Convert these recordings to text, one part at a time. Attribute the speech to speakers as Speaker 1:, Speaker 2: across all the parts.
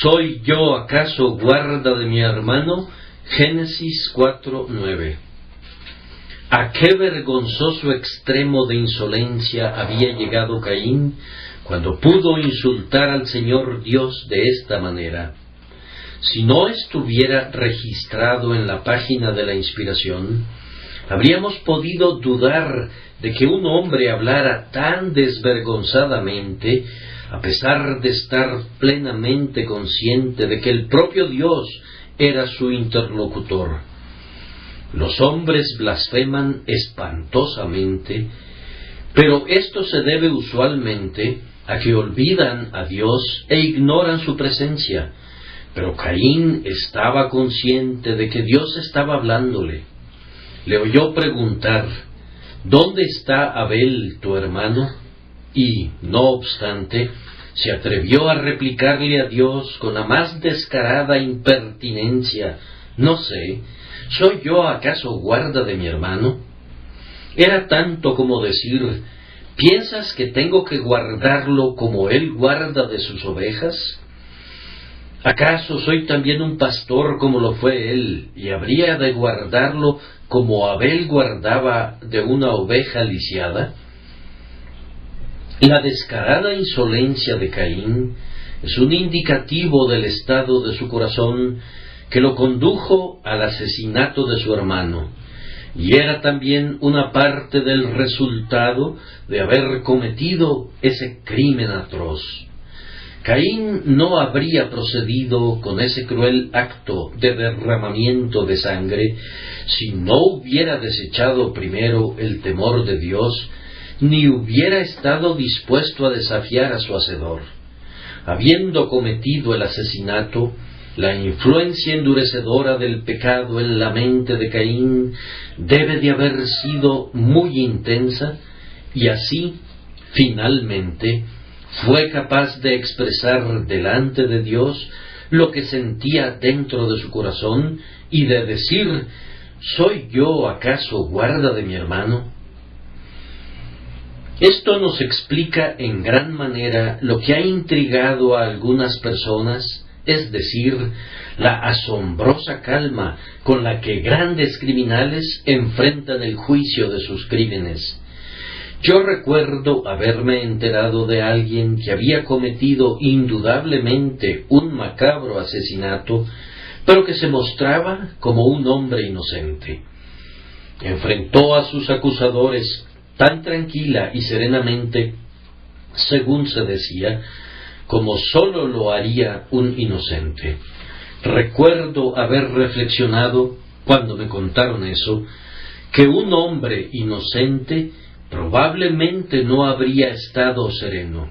Speaker 1: ¿Soy yo acaso guarda de mi hermano? Génesis 4:9. ¿A qué vergonzoso extremo de insolencia había llegado Caín cuando pudo insultar al Señor Dios de esta manera? Si no estuviera registrado en la página de la inspiración, habríamos podido dudar de que un hombre hablara tan desvergonzadamente, a pesar de estar plenamente consciente de que el propio Dios era su interlocutor. Los hombres blasfeman espantosamente, pero esto se debe usualmente a que olvidan a Dios e ignoran su presencia. Pero Caín estaba consciente de que Dios estaba hablándole. Le oyó preguntar: ¿dónde está Abel, tu hermano? Y, no obstante, se atrevió a replicarle a Dios con la más descarada impertinencia: no sé, ¿soy yo acaso guarda de mi hermano? Era tanto como decir: ¿piensas que tengo que guardarlo como él guarda de sus ovejas? ¿Acaso soy también un pastor como lo fue él, y habría de guardarlo como Abel guardaba de una oveja lisiada? La descarada insolencia de Caín es un indicativo del estado de su corazón que lo condujo al asesinato de su hermano, y era también una parte del resultado de haber cometido ese crimen atroz. Caín no habría procedido con ese cruel acto de derramamiento de sangre si no hubiera desechado primero el temor de Dios, ni hubiera estado dispuesto a desafiar a su Hacedor. Habiendo cometido el asesinato, la influencia endurecedora del pecado en la mente de Caín debe de haber sido muy intensa, y así, finalmente, fue capaz de expresar delante de Dios lo que sentía dentro de su corazón y de decir: ¿soy yo acaso guarda de mi hermano? Esto nos explica en gran manera lo que ha intrigado a algunas personas, es decir, la asombrosa calma con la que grandes criminales enfrentan el juicio de sus crímenes. Yo recuerdo haberme enterado de alguien que había cometido indudablemente un macabro asesinato, pero que se mostraba como un hombre inocente. Enfrentó a sus acusadores tan tranquila y serenamente, según se decía, como sólo lo haría un inocente. Recuerdo haber reflexionado, cuando me contaron eso, que un hombre inocente probablemente no habría estado sereno.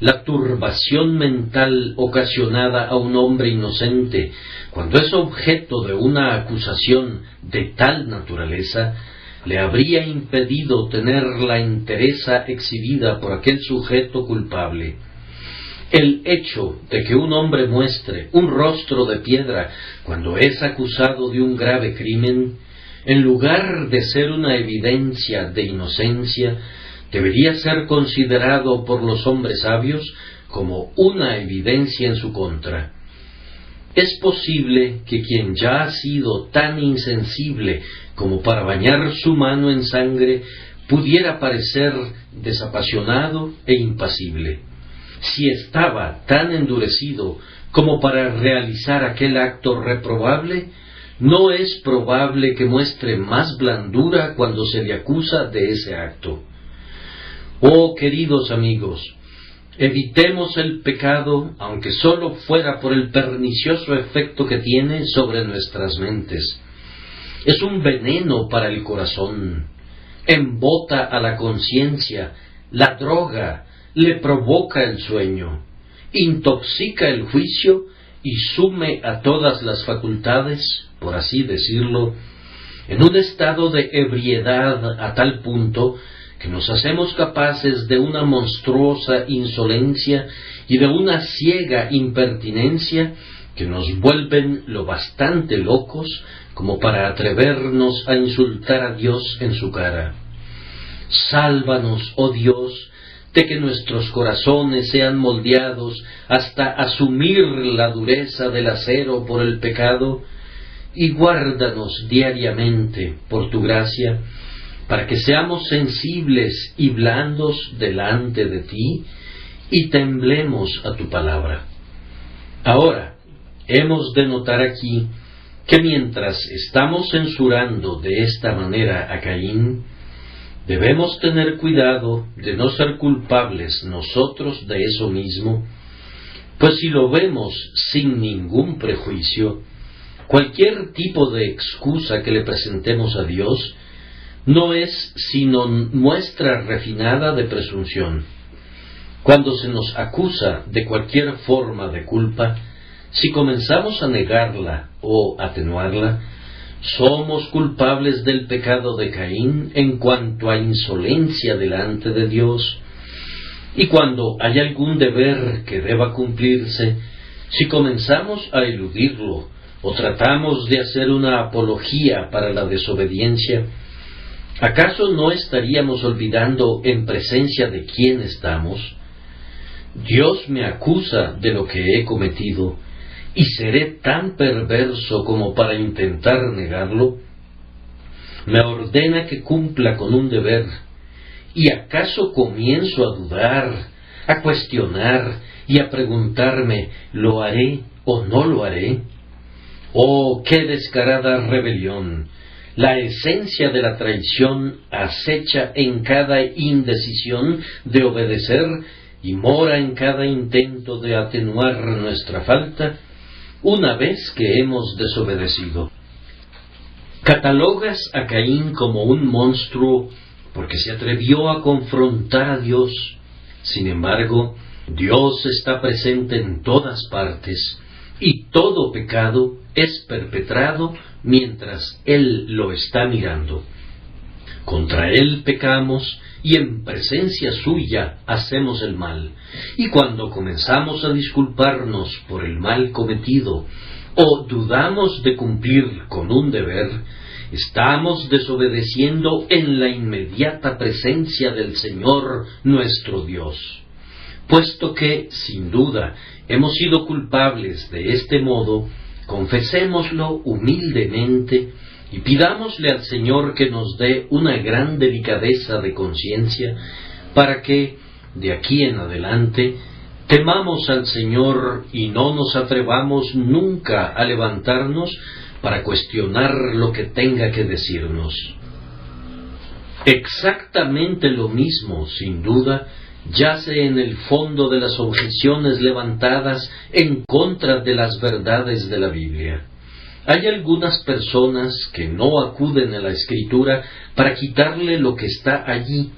Speaker 1: La turbación mental ocasionada a un hombre inocente, cuando es objeto de una acusación de tal naturaleza, le habría impedido tener la entereza exhibida por aquel sujeto culpable. El hecho de que un hombre muestre un rostro de piedra cuando es acusado de un grave crimen, en lugar de ser una evidencia de inocencia, debería ser considerado por los hombres sabios como una evidencia en su contra. Es posible que quien ya ha sido tan insensible como para bañar su mano en sangre pudiera parecer desapasionado e impasible. Si estaba tan endurecido como para realizar aquel acto reprobable, no es probable que muestre más blandura cuando se le acusa de ese acto. Oh, queridos amigos, evitemos el pecado, aunque sólo fuera por el pernicioso efecto que tiene sobre nuestras mentes. Es un veneno para el corazón, embota a la conciencia, la droga, le provoca el sueño, intoxica el juicio y sume a todas las facultades, por así decirlo, en un estado de ebriedad a tal punto que nos hacemos capaces de una monstruosa insolencia y de una ciega impertinencia que nos vuelven lo bastante locos como para atrevernos a insultar a Dios en su cara. Sálvanos, oh Dios, de que nuestros corazones sean moldeados hasta asumir la dureza del acero por el pecado, y guárdanos diariamente por tu gracia, para que seamos sensibles y blandos delante de ti, y temblemos a tu palabra. Ahora, hemos de notar aquí que mientras estamos censurando de esta manera a Caín, debemos tener cuidado de no ser culpables nosotros de eso mismo, pues si lo vemos sin ningún prejuicio, cualquier tipo de excusa que le presentemos a Dios no es sino muestra refinada de presunción. Cuando se nos acusa de cualquier forma de culpa, si comenzamos a negarla o atenuarla, somos culpables del pecado de Caín en cuanto a insolencia delante de Dios. Y cuando hay algún deber que deba cumplirse, si comenzamos a eludirlo o tratamos de hacer una apología para la desobediencia, ¿acaso no estaríamos olvidando en presencia de quién estamos? Dios me acusa de lo que he cometido, ¿y seré tan perverso como para intentar negarlo? Me ordena que cumpla con un deber, ¿y acaso comienzo a dudar, a cuestionar y a preguntarme, ¿lo haré o no lo haré? ¡Oh, qué descarada rebelión! La esencia de la traición acecha en cada indecisión de obedecer y mora en cada intento de atenuar nuestra falta una vez que hemos desobedecido. Catalogas a Caín como un monstruo porque se atrevió a confrontar a Dios. Sin embargo, Dios está presente en todas partes, y todo pecado es perpetrado mientras Él lo está mirando. Contra Él pecamos y en presencia suya hacemos el mal. Y cuando comenzamos a disculparnos por el mal cometido o dudamos de cumplir con un deber, estamos desobedeciendo en la inmediata presencia del Señor nuestro Dios. Puesto que, sin duda, hemos sido culpables de este modo, confesémoslo humildemente y pidámosle al Señor que nos dé una gran delicadeza de conciencia para que, de aquí en adelante, temamos al Señor y no nos atrevamos nunca a levantarnos para cuestionar lo que tenga que decirnos. Exactamente lo mismo, sin duda, yace en el fondo de las objeciones levantadas en contra de las verdades de la Biblia. Hay algunas personas que no acuden a la Escritura para quitarle lo que está allí,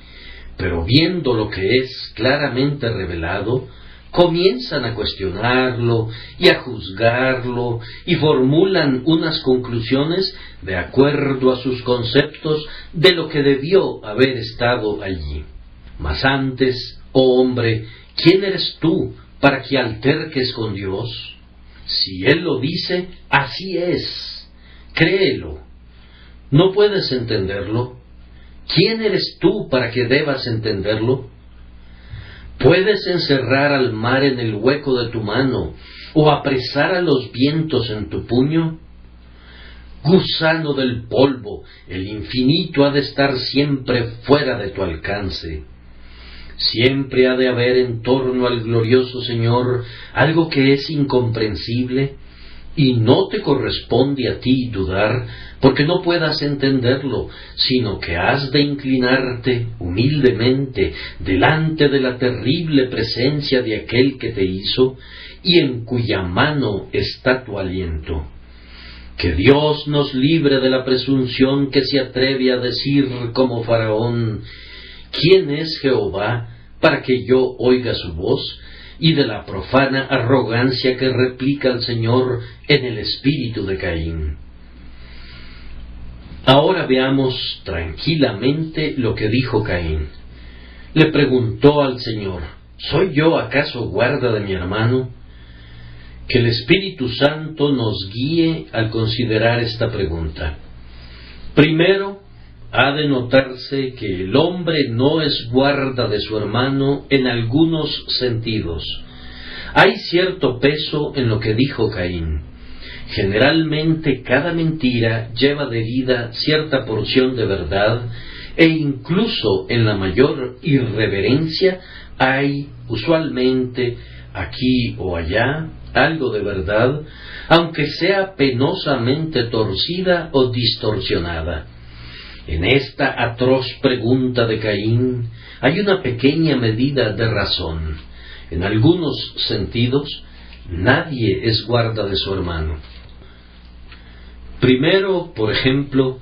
Speaker 1: pero viendo lo que es claramente revelado, comienzan a cuestionarlo y a juzgarlo y formulan unas conclusiones de acuerdo a sus conceptos de lo que debió haber estado allí. Mas antes, oh hombre, ¿quién eres tú para que alterques con Dios? Si Él lo dice, así es. Créelo. ¿No puedes entenderlo? ¿Quién eres tú para que debas entenderlo? ¿Puedes encerrar al mar en el hueco de tu mano o apresar a los vientos en tu puño? Gusano del polvo, el infinito ha de estar siempre fuera de tu alcance. Siempre ha de haber en torno al glorioso Señor algo que es incomprensible, y no te corresponde a ti dudar, porque no puedas entenderlo, sino que has de inclinarte humildemente delante de la terrible presencia de aquel que te hizo, y en cuya mano está tu aliento. Que Dios nos libre de la presunción que se atreve a decir como Faraón: ¿quién es Jehová para que yo oiga su voz? Y de la profana arrogancia que replica al Señor en el espíritu de Caín. Ahora veamos tranquilamente lo que dijo Caín. Le preguntó al Señor: ¿soy yo acaso guarda de mi hermano? Que el Espíritu Santo nos guíe al considerar esta pregunta. Primero, ha de notarse que el hombre no es guarda de su hermano en algunos sentidos. Hay cierto peso en lo que dijo Caín. Generalmente cada mentira lleva debida cierta porción de verdad, e incluso en la mayor irreverencia hay usualmente aquí o allá algo de verdad, aunque sea penosamente torcida o distorsionada. En esta atroz pregunta de Caín hay una pequeña medida de razón. En algunos sentidos, nadie es guarda de su hermano. Primero, por ejemplo,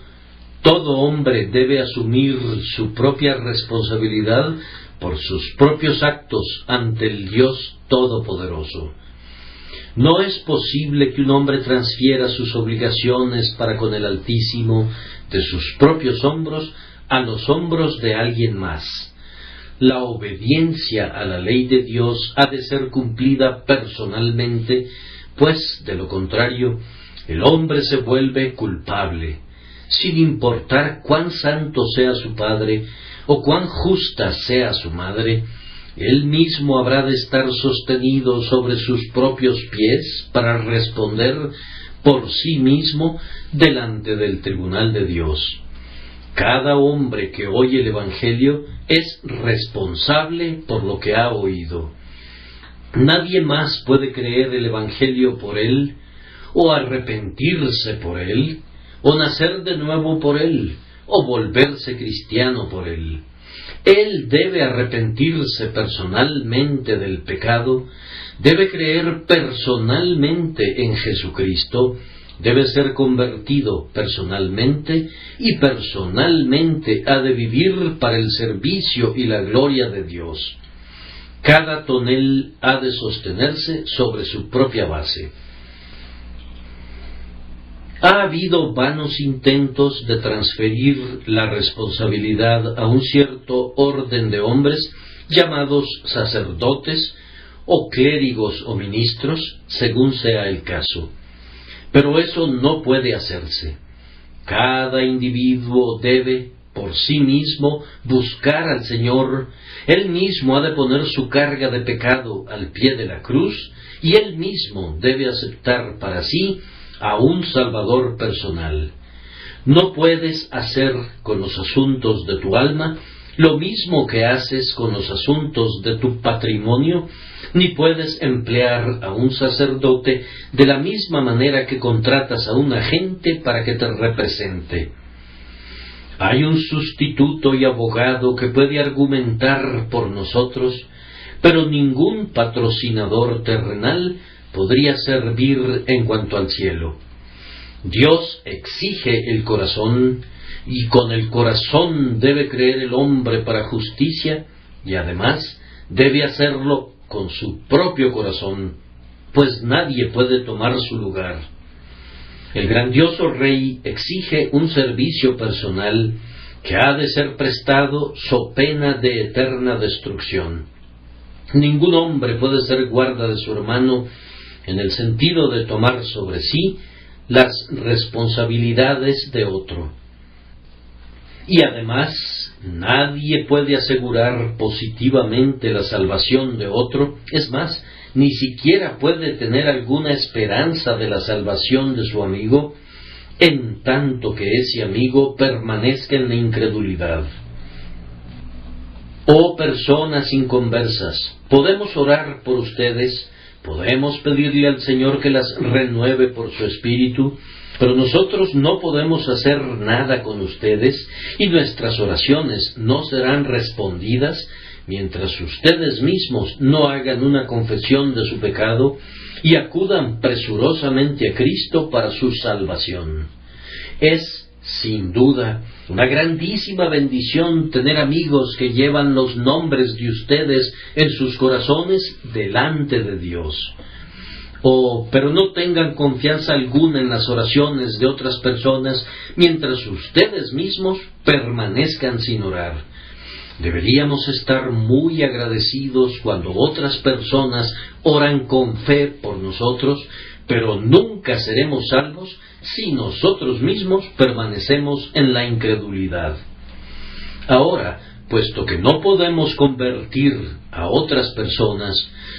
Speaker 1: todo hombre debe asumir su propia responsabilidad por sus propios actos ante el Dios Todopoderoso. No es posible que un hombre transfiera sus obligaciones para con el Altísimo de sus propios hombros a los hombros de alguien más. La obediencia a la ley de Dios ha de ser cumplida personalmente, pues, de lo contrario, el hombre se vuelve culpable, sin importar cuán santo sea su padre o cuán justa sea su madre. Él mismo habrá de estar sostenido sobre sus propios pies para responder por sí mismo delante del tribunal de Dios. Cada hombre que oye el Evangelio es responsable por lo que ha oído. Nadie más puede creer el Evangelio por él, o arrepentirse por él, o nacer de nuevo por él, o volverse cristiano por él. Él debe arrepentirse personalmente del pecado, debe creer personalmente en Jesucristo, debe ser convertido personalmente y personalmente ha de vivir para el servicio y la gloria de Dios. Cada tonel ha de sostenerse sobre su propia base. Ha habido vanos intentos de transferir la responsabilidad a un cierto orden de hombres llamados sacerdotes o clérigos o ministros, según sea el caso. Pero eso no puede hacerse. Cada individuo debe, por sí mismo, buscar al Señor. Él mismo ha de poner su carga de pecado al pie de la cruz, y él mismo debe aceptar para sí a un Salvador personal. No puedes hacer con los asuntos de tu alma lo mismo que haces con los asuntos de tu patrimonio, ni puedes emplear a un sacerdote de la misma manera que contratas a un agente para que te represente. Hay un sustituto y abogado que puede argumentar por nosotros, pero ningún patrocinador terrenal podría servir en cuanto al cielo. Dios exige el corazón, y con el corazón debe creer el hombre para justicia, y además debe hacerlo con su propio corazón, pues nadie puede tomar su lugar. El grandioso Rey exige un servicio personal que ha de ser prestado so pena de eterna destrucción. Ningún hombre puede ser guarda de su hermano en el sentido de tomar sobre sí las responsabilidades de otro. Y además, nadie puede asegurar positivamente la salvación de otro, es más, ni siquiera puede tener alguna esperanza de la salvación de su amigo, en tanto que ese amigo permanezca en la incredulidad. Oh personas inconversas, podemos orar por ustedes, podemos pedirle al Señor que las renueve por su Espíritu, pero nosotros no podemos hacer nada con ustedes y nuestras oraciones no serán respondidas mientras ustedes mismos no hagan una confesión de su pecado y acudan presurosamente a Cristo para su salvación. Es, sin duda, una grandísima bendición tener amigos que llevan los nombres de ustedes en sus corazones delante de Dios. Pero no tengan confianza alguna en las oraciones de otras personas mientras ustedes mismos permanezcan sin orar. Deberíamos estar muy agradecidos cuando otras personas oran con fe por nosotros, pero nunca seremos salvos si nosotros mismos permanecemos en la incredulidad. Ahora, puesto que no podemos convertir a otras personas,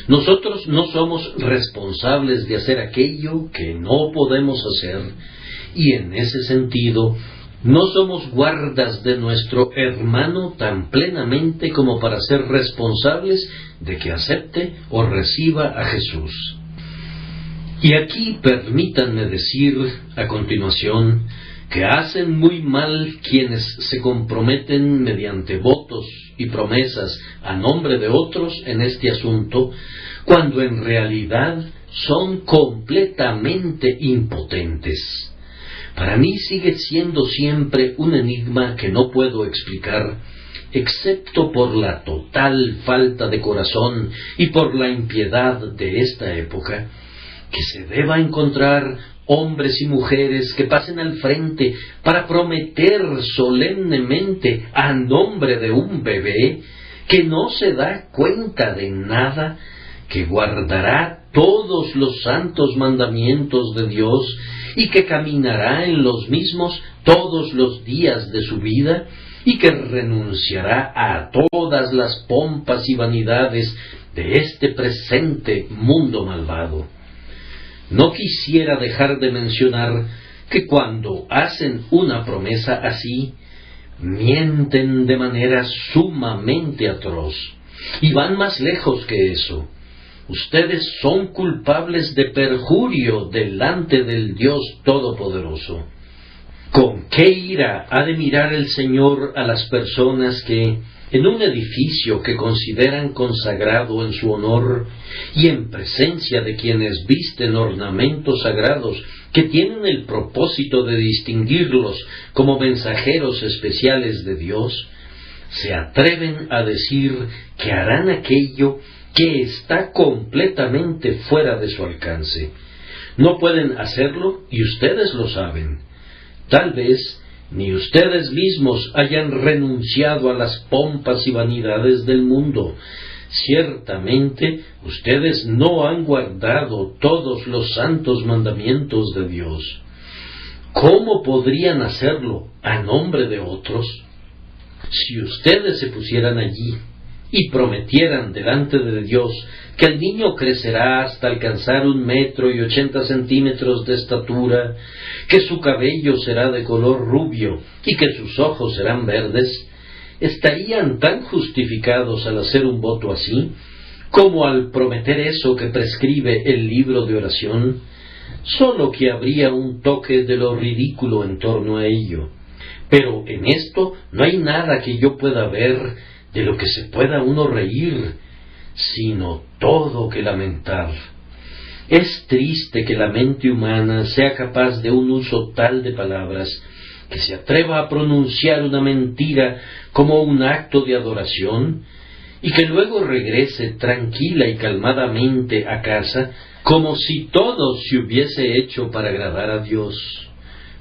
Speaker 1: nosotros no somos responsables de hacer aquello que no podemos hacer, y en ese sentido, no somos guardas de nuestro hermano tan plenamente como para ser responsables de que acepte o reciba a Jesús. Y aquí permítanme decir a continuación que hacen muy mal quienes se comprometen mediante votos y promesas a nombre de otros en este asunto, cuando en realidad son completamente impotentes. Para mí sigue siendo siempre un enigma que no puedo explicar, excepto por la total falta de corazón y por la impiedad de esta época, que se deba encontrar hombres y mujeres que pasen al frente para prometer solemnemente a nombre de un bebé que no se da cuenta de nada, que guardará todos los santos mandamientos de Dios y que caminará en los mismos todos los días de su vida y que renunciará a todas las pompas y vanidades de este presente mundo malvado. No quisiera dejar de mencionar que cuando hacen una promesa así, mienten de manera sumamente atroz, y van más lejos que eso. Ustedes son culpables de perjurio delante del Dios Todopoderoso. ¿Con qué ira ha de mirar el Señor a las personas que, en un edificio que consideran consagrado en su honor, y en presencia de quienes visten ornamentos sagrados que tienen el propósito de distinguirlos como mensajeros especiales de Dios, se atreven a decir que harán aquello que está completamente fuera de su alcance? No pueden hacerlo y ustedes lo saben. Tal vez ni ustedes mismos hayan renunciado a las pompas y vanidades del mundo. Ciertamente, ustedes no han guardado todos los santos mandamientos de Dios. ¿Cómo podrían hacerlo a nombre de otros? Si ustedes se pusieran allí y prometieran delante de Dios que el niño crecerá hasta alcanzar 1,80 m de estatura, que su cabello será de color rubio y que sus ojos serán verdes, ¿estarían tan justificados al hacer un voto así, como al prometer eso que prescribe el libro de oración? Solo que habría un toque de lo ridículo en torno a ello. Pero en esto no hay nada que yo pueda ver de lo que se pueda uno reír, sino todo que lamentar. Es triste que la mente humana sea capaz de un uso tal de palabras, que se atreva a pronunciar una mentira como un acto de adoración, y que luego regrese tranquila y calmadamente a casa, como si todo se hubiese hecho para agradar a Dios.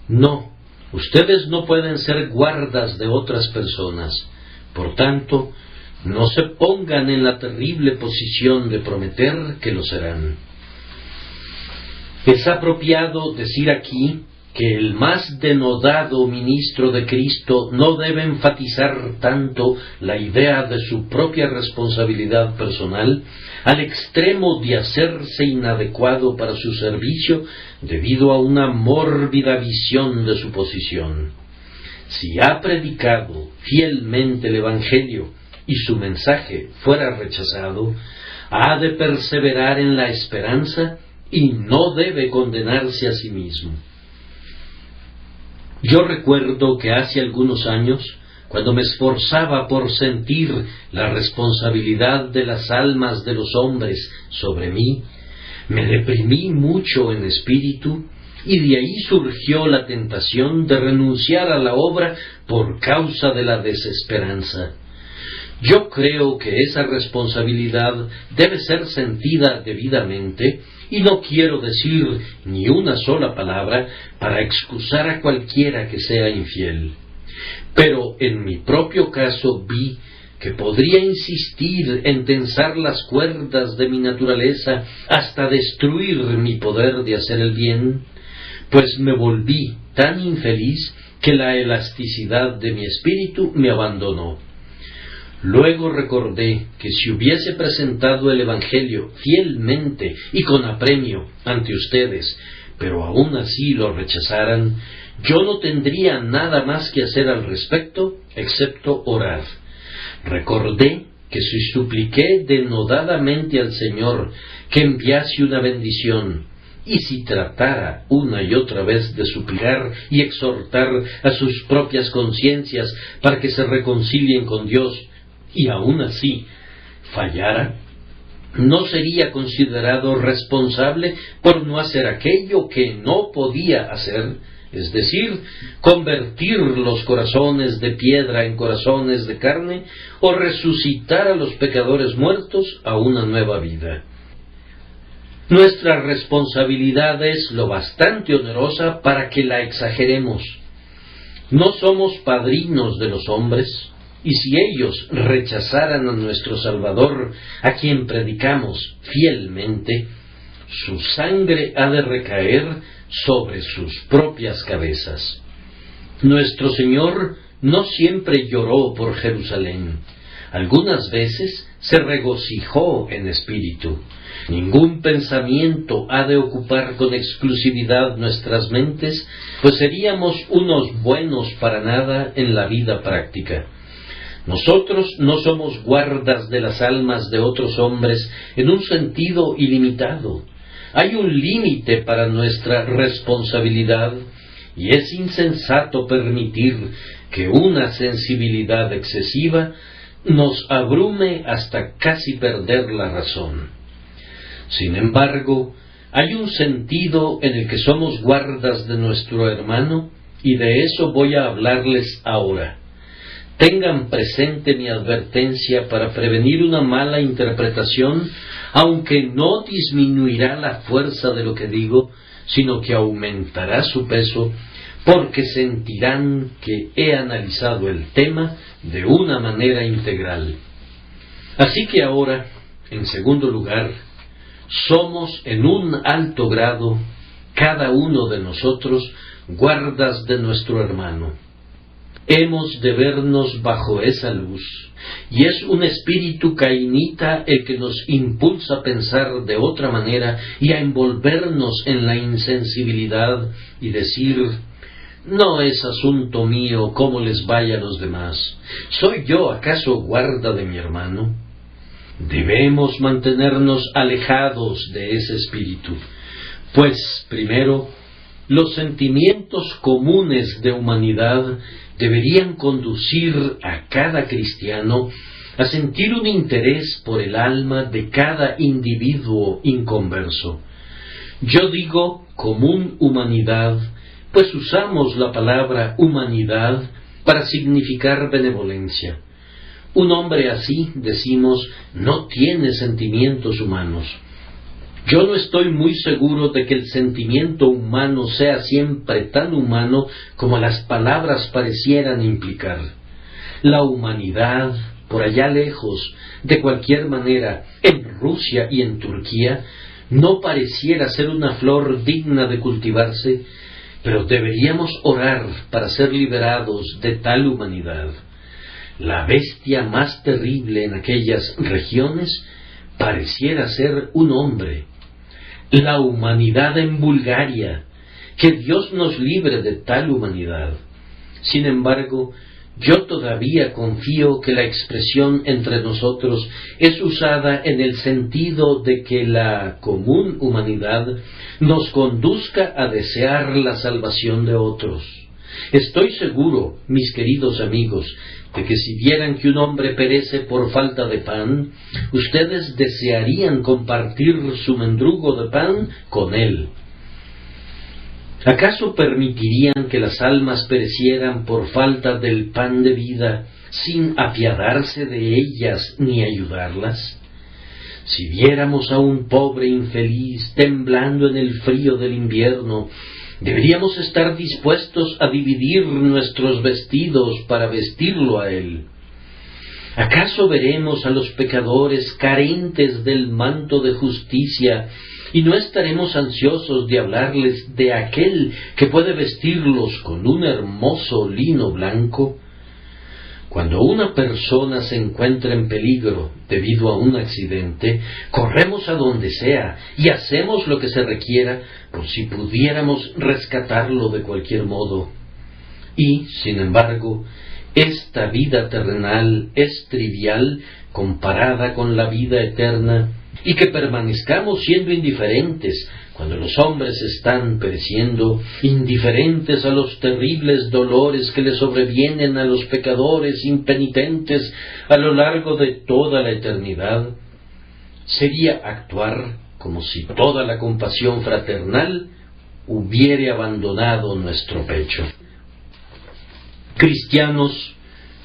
Speaker 1: No, ustedes no pueden ser guardas de otras personas. Por tanto, no se pongan en la terrible posición de prometer que lo serán. Es apropiado decir aquí que el más denodado ministro de Cristo no debe enfatizar tanto la idea de su propia responsabilidad personal al extremo de hacerse inadecuado para su servicio debido a una mórbida visión de su posición. Si ha predicado fielmente el Evangelio y su mensaje fuera rechazado, ha de perseverar en la esperanza y no debe condenarse a sí mismo. Yo recuerdo que hace algunos años, cuando me esforzaba por sentir la responsabilidad de las almas de los hombres sobre mí, me deprimí mucho en espíritu, y de ahí surgió la tentación de renunciar a la obra por causa de la desesperanza. Yo creo que esa responsabilidad debe ser sentida debidamente, y no quiero decir ni una sola palabra para excusar a cualquiera que sea infiel. Pero en mi propio caso vi que podría insistir en tensar las cuerdas de mi naturaleza hasta destruir mi poder de hacer el bien, pues me volví tan infeliz que la elasticidad de mi espíritu me abandonó. Luego recordé que si hubiese presentado el Evangelio fielmente y con apremio ante ustedes, pero aún así lo rechazaran, yo no tendría nada más que hacer al respecto, excepto orar. Recordé que si supliqué denodadamente al Señor que enviase una bendición, y si tratara una y otra vez de suplicar y exhortar a sus propias conciencias para que se reconcilien con Dios, y aún así fallara, no sería considerado responsable por no hacer aquello que no podía hacer, es decir, convertir los corazones de piedra en corazones de carne, o resucitar a los pecadores muertos a una nueva vida. Nuestra responsabilidad es lo bastante onerosa para que la exageremos. No somos padrinos de los hombres, y si ellos rechazaran a nuestro Salvador, a quien predicamos fielmente, su sangre ha de recaer sobre sus propias cabezas. Nuestro Señor no siempre lloró por Jerusalén. Algunas veces se regocijó en espíritu. Ningún pensamiento ha de ocupar con exclusividad nuestras mentes, pues seríamos unos buenos para nada en la vida práctica. Nosotros no somos guardas de las almas de otros hombres en un sentido ilimitado. Hay un límite para nuestra responsabilidad, y es insensato permitir que una sensibilidad excesiva nos abrume hasta casi perder la razón. Sin embargo, hay un sentido en el que somos guardas de nuestro hermano, y de eso voy a hablarles ahora. Tengan presente mi advertencia para prevenir una mala interpretación, aunque no disminuirá la fuerza de lo que digo, sino que aumentará su peso, porque sentirán que he analizado el tema de una manera integral. Así que ahora, en segundo lugar, somos en un alto grado, cada uno de nosotros, guardas de nuestro hermano. Hemos de vernos bajo esa luz, y es un espíritu cainita el que nos impulsa a pensar de otra manera y a envolvernos en la insensibilidad y decir: no es asunto mío cómo les vaya a los demás. ¿Soy yo acaso guarda de mi hermano? Debemos mantenernos alejados de ese espíritu, pues, primero, los sentimientos comunes de humanidad deberían conducir a cada cristiano a sentir un interés por el alma de cada individuo inconverso. Yo digo común humanidad, pues usamos la palabra humanidad para significar benevolencia. Un hombre así, decimos, no tiene sentimientos humanos. Yo no estoy muy seguro de que el sentimiento humano sea siempre tan humano como las palabras parecieran implicar. La humanidad, por allá lejos, de cualquier manera, en Rusia y en Turquía, no pareciera ser una flor digna de cultivarse, pero deberíamos orar para ser liberados de tal humanidad. La bestia más terrible en aquellas regiones pareciera ser un hombre. La humanidad en Bulgaria, que Dios nos libre de tal humanidad. Sin embargo, yo todavía confío que la expresión entre nosotros es usada en el sentido de que la común humanidad nos conduzca a desear la salvación de otros. Estoy seguro, mis queridos amigos, de que si vieran que un hombre perece por falta de pan, ustedes desearían compartir su mendrugo de pan con él. ¿Acaso permitirían que las almas perecieran por falta del pan de vida sin apiadarse de ellas ni ayudarlas? Si viéramos a un pobre infeliz temblando en el frío del invierno, deberíamos estar dispuestos a dividir nuestros vestidos para vestirlo a él. ¿Acaso veremos a los pecadores carentes del manto de justicia y no estaremos ansiosos de hablarles de aquel que puede vestirlos con un hermoso lino blanco. Cuando una persona se encuentra en peligro debido a un accidente, corremos a donde sea y hacemos lo que se requiera por si pudiéramos rescatarlo de cualquier modo. Y, sin embargo, esta vida terrenal es trivial comparada con la vida eterna, y que permanezcamos siendo indiferentes cuando los hombres están pereciendo, indiferentes a los terribles dolores que le sobrevienen a los pecadores impenitentes a lo largo de toda la eternidad, sería actuar como si toda la compasión fraternal hubiere abandonado nuestro pecho. Cristianos,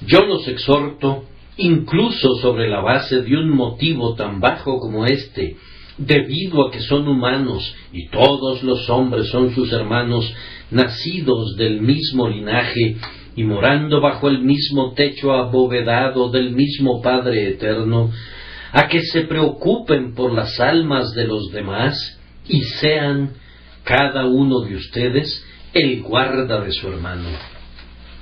Speaker 1: yo los exhorto, incluso sobre la base de un motivo tan bajo como este, debido a que son humanos y todos los hombres son sus hermanos, nacidos del mismo linaje y morando bajo el mismo techo abovedado del mismo Padre eterno, a que se preocupen por las almas de los demás y sean, cada uno de ustedes, el guarda de su hermano.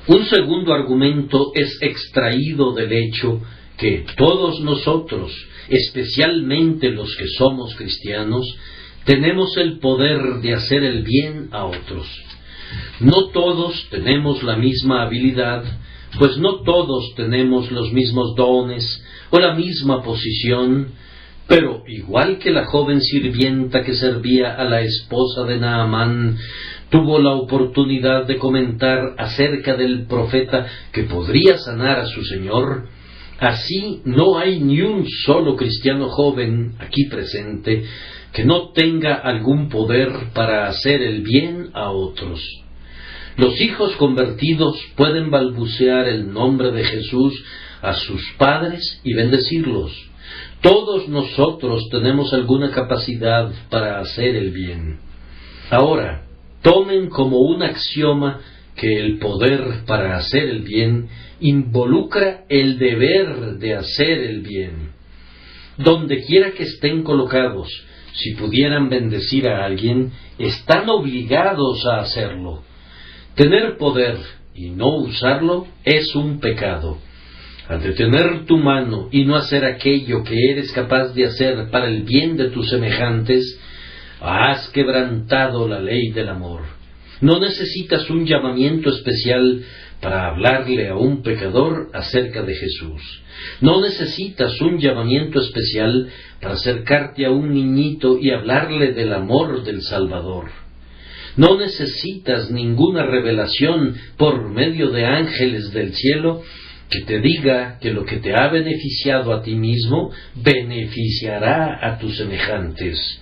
Speaker 1: Un segundo argumento es extraído del hecho que todos nosotros, especialmente los que somos cristianos, tenemos el poder de hacer el bien a otros. No todos tenemos la misma habilidad, pues no todos tenemos los mismos dones o la misma posición, pero igual que la joven sirvienta que servía a la esposa de Naamán, tuvo la oportunidad de comentar acerca del profeta que podría sanar a su señor, así no hay ni un solo cristiano joven aquí presente que no tenga algún poder para hacer el bien a otros. Los hijos convertidos pueden balbucear el nombre de Jesús a sus padres y bendecirlos. Todos nosotros tenemos alguna capacidad para hacer el bien. Ahora, tomen como un axioma que el poder para hacer el bien involucra el deber de hacer el bien. Donde quiera que estén colocados, si pudieran bendecir a alguien, están obligados a hacerlo. Tener poder y no usarlo es un pecado. Al detener tu mano y no hacer aquello que eres capaz de hacer para el bien de tus semejantes, has quebrantado la ley del amor. No necesitas un llamamiento especial para hablarle a un pecador acerca de Jesús. No necesitas un llamamiento especial para acercarte a un niñito y hablarle del amor del Salvador. No necesitas ninguna revelación por medio de ángeles del cielo que te diga que lo que te ha beneficiado a ti mismo beneficiará a tus semejantes.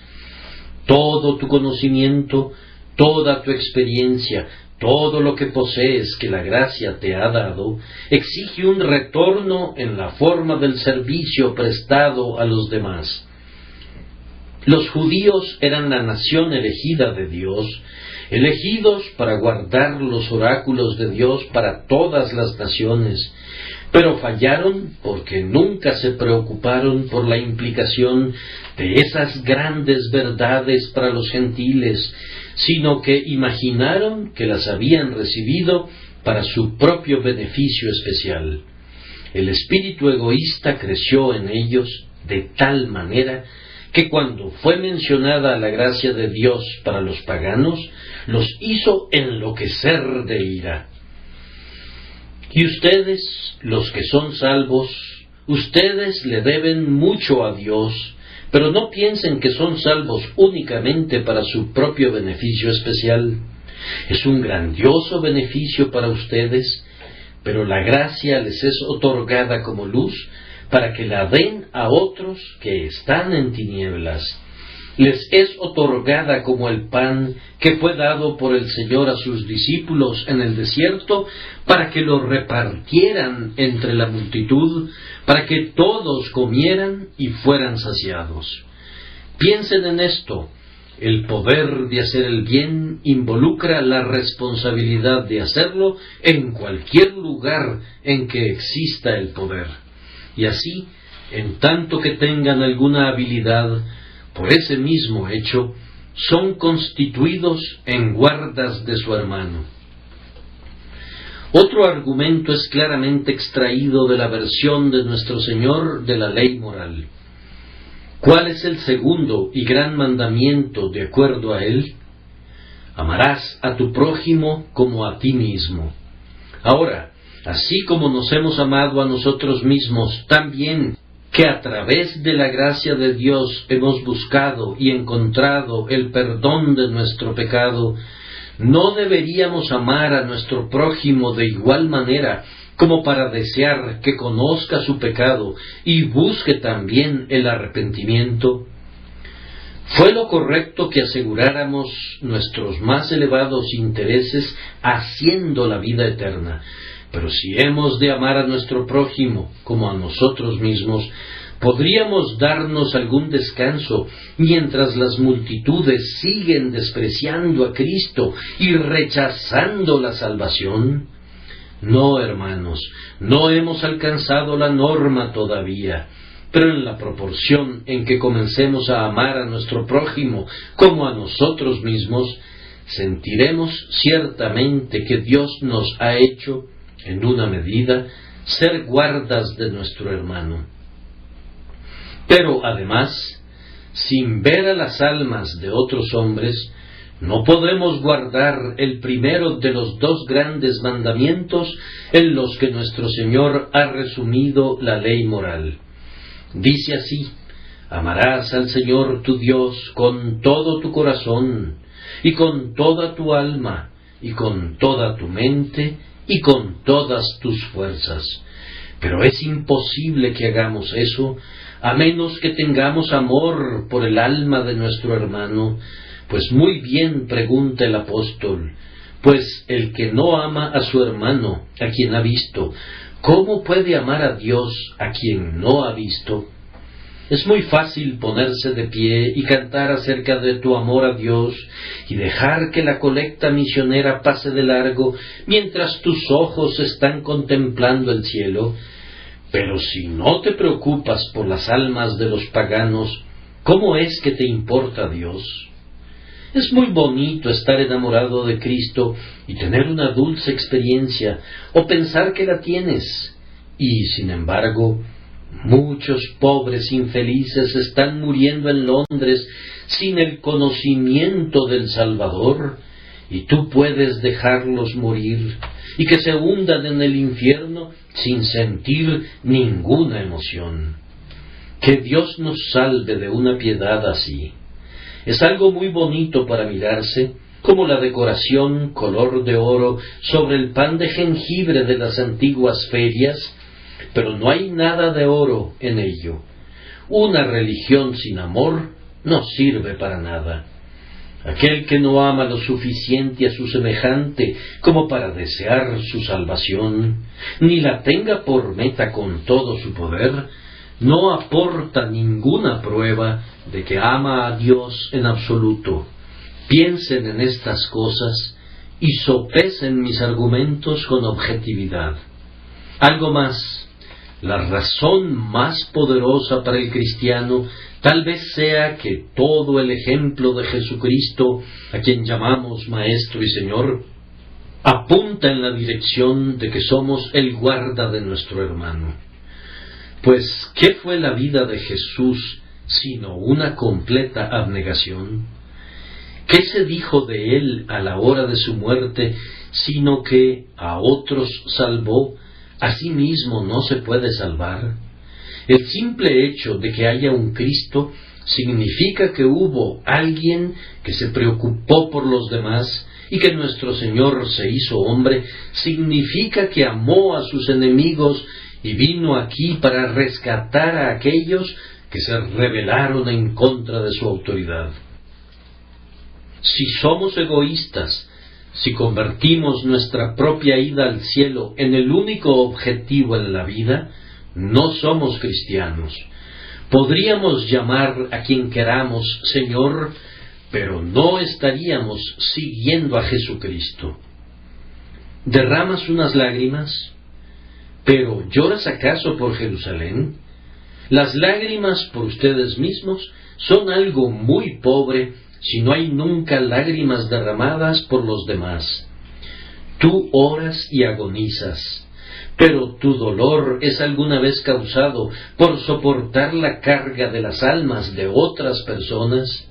Speaker 1: Todo tu conocimiento, toda tu experiencia, todo lo que posees que la gracia te ha dado, exige un retorno en la forma del servicio prestado a los demás. Los judíos eran la nación elegida de Dios, elegidos para guardar los oráculos de Dios para todas las naciones, pero fallaron porque nunca se preocuparon por la implicación de esas grandes verdades para los gentiles, sino que imaginaron que las habían recibido para su propio beneficio especial. El espíritu egoísta creció en ellos de tal manera que cuando fue mencionada la gracia de Dios para los paganos, los hizo enloquecer de ira. Y ustedes, los que son salvos, ustedes le deben mucho a Dios, pero no piensen que son salvos únicamente para su propio beneficio especial. Es un grandioso beneficio para ustedes, pero la gracia les es otorgada como luz para que la den a otros que están en tinieblas. Les es otorgada como el pan que fue dado por el Señor a sus discípulos en el desierto para que lo repartieran entre la multitud, para que todos comieran y fueran saciados. Piensen en esto. El poder de hacer el bien involucra la responsabilidad de hacerlo en cualquier lugar en que exista el poder. Y así, en tanto que tengan alguna habilidad, por ese mismo hecho, son constituidos en guardas de su hermano. Otro argumento es claramente extraído de la versión de nuestro Señor de la ley moral. ¿Cuál es el segundo y gran mandamiento de acuerdo a él? Amarás a tu prójimo como a ti mismo. Ahora, así como nos hemos amado a nosotros mismos, también que a través de la gracia de Dios hemos buscado y encontrado el perdón de nuestro pecado, ¿no deberíamos amar a nuestro prójimo de igual manera como para desear que conozca su pecado y busque también el arrepentimiento? Fue lo correcto que aseguráramos nuestros más elevados intereses haciendo la vida eterna. Pero si hemos de amar a nuestro prójimo como a nosotros mismos, ¿podríamos darnos algún descanso mientras las multitudes siguen despreciando a Cristo y rechazando la salvación? No, hermanos, no hemos alcanzado la norma todavía, pero en la proporción en que comencemos a amar a nuestro prójimo como a nosotros mismos, sentiremos ciertamente que Dios nos ha hecho, en una medida, ser guardas de nuestro hermano. Pero además, sin ver a las almas de otros hombres, no podemos guardar el primero de los dos grandes mandamientos en los que nuestro Señor ha resumido la ley moral. Dice así: amarás al Señor tu Dios con todo tu corazón, y con toda tu alma, y con toda tu mente, y con todas tus fuerzas. Pero es imposible que hagamos eso a menos que tengamos amor por el alma de nuestro hermano, pues muy bien pregunta el apóstol, pues el que no ama a su hermano, a quien ha visto, ¿cómo puede amar a Dios a quien no ha visto? Es muy fácil ponerse de pie y cantar acerca de tu amor a Dios y dejar que la colecta misionera pase de largo mientras tus ojos están contemplando el cielo. Pero si no te preocupas por las almas de los paganos, ¿cómo es que te importa Dios? Es muy bonito estar enamorado de Cristo y tener una dulce experiencia, o pensar que la tienes, y sin embargo, muchos pobres infelices están muriendo en Londres sin el conocimiento del Salvador, y tú puedes dejarlos morir y que se hundan en el infierno sin sentir ninguna emoción. Que Dios nos salve de una piedad así. Es algo muy bonito para mirarse, como la decoración color de oro sobre el pan de jengibre de las antiguas ferias, pero no hay nada de oro en ello. Una religión sin amor no sirve para nada. Aquel que no ama lo suficiente a su semejante como para desear su salvación, ni la tenga por meta con todo su poder, no aporta ninguna prueba de que ama a Dios en absoluto. Piensen en estas cosas y sopesen mis argumentos con objetividad. Algo más. La razón más poderosa para el cristiano tal vez sea que todo el ejemplo de Jesucristo, a quien llamamos Maestro y Señor, apunta en la dirección de que somos el guarda de nuestro hermano. Pues, ¿qué fue la vida de Jesús sino una completa abnegación? ¿Qué se dijo de él a la hora de su muerte, sino que a otros salvó? ¿A sí mismo no se puede salvar? El simple hecho de que haya un Cristo significa que hubo alguien que se preocupó por los demás, y que nuestro Señor se hizo hombre significa que amó a sus enemigos y vino aquí para rescatar a aquellos que se rebelaron en contra de su autoridad. Si somos egoístas, si convertimos nuestra propia ida al cielo en el único objetivo en la vida, no somos cristianos. Podríamos llamar a quien queramos Señor, pero no estaríamos siguiendo a Jesucristo. ¿Derramas unas lágrimas? ¿Pero lloras acaso por Jerusalén? Las lágrimas por ustedes mismos son algo muy pobre si no hay nunca lágrimas derramadas por los demás. Tú oras y agonizas, pero tu dolor es alguna vez causado por soportar la carga de las almas de otras personas.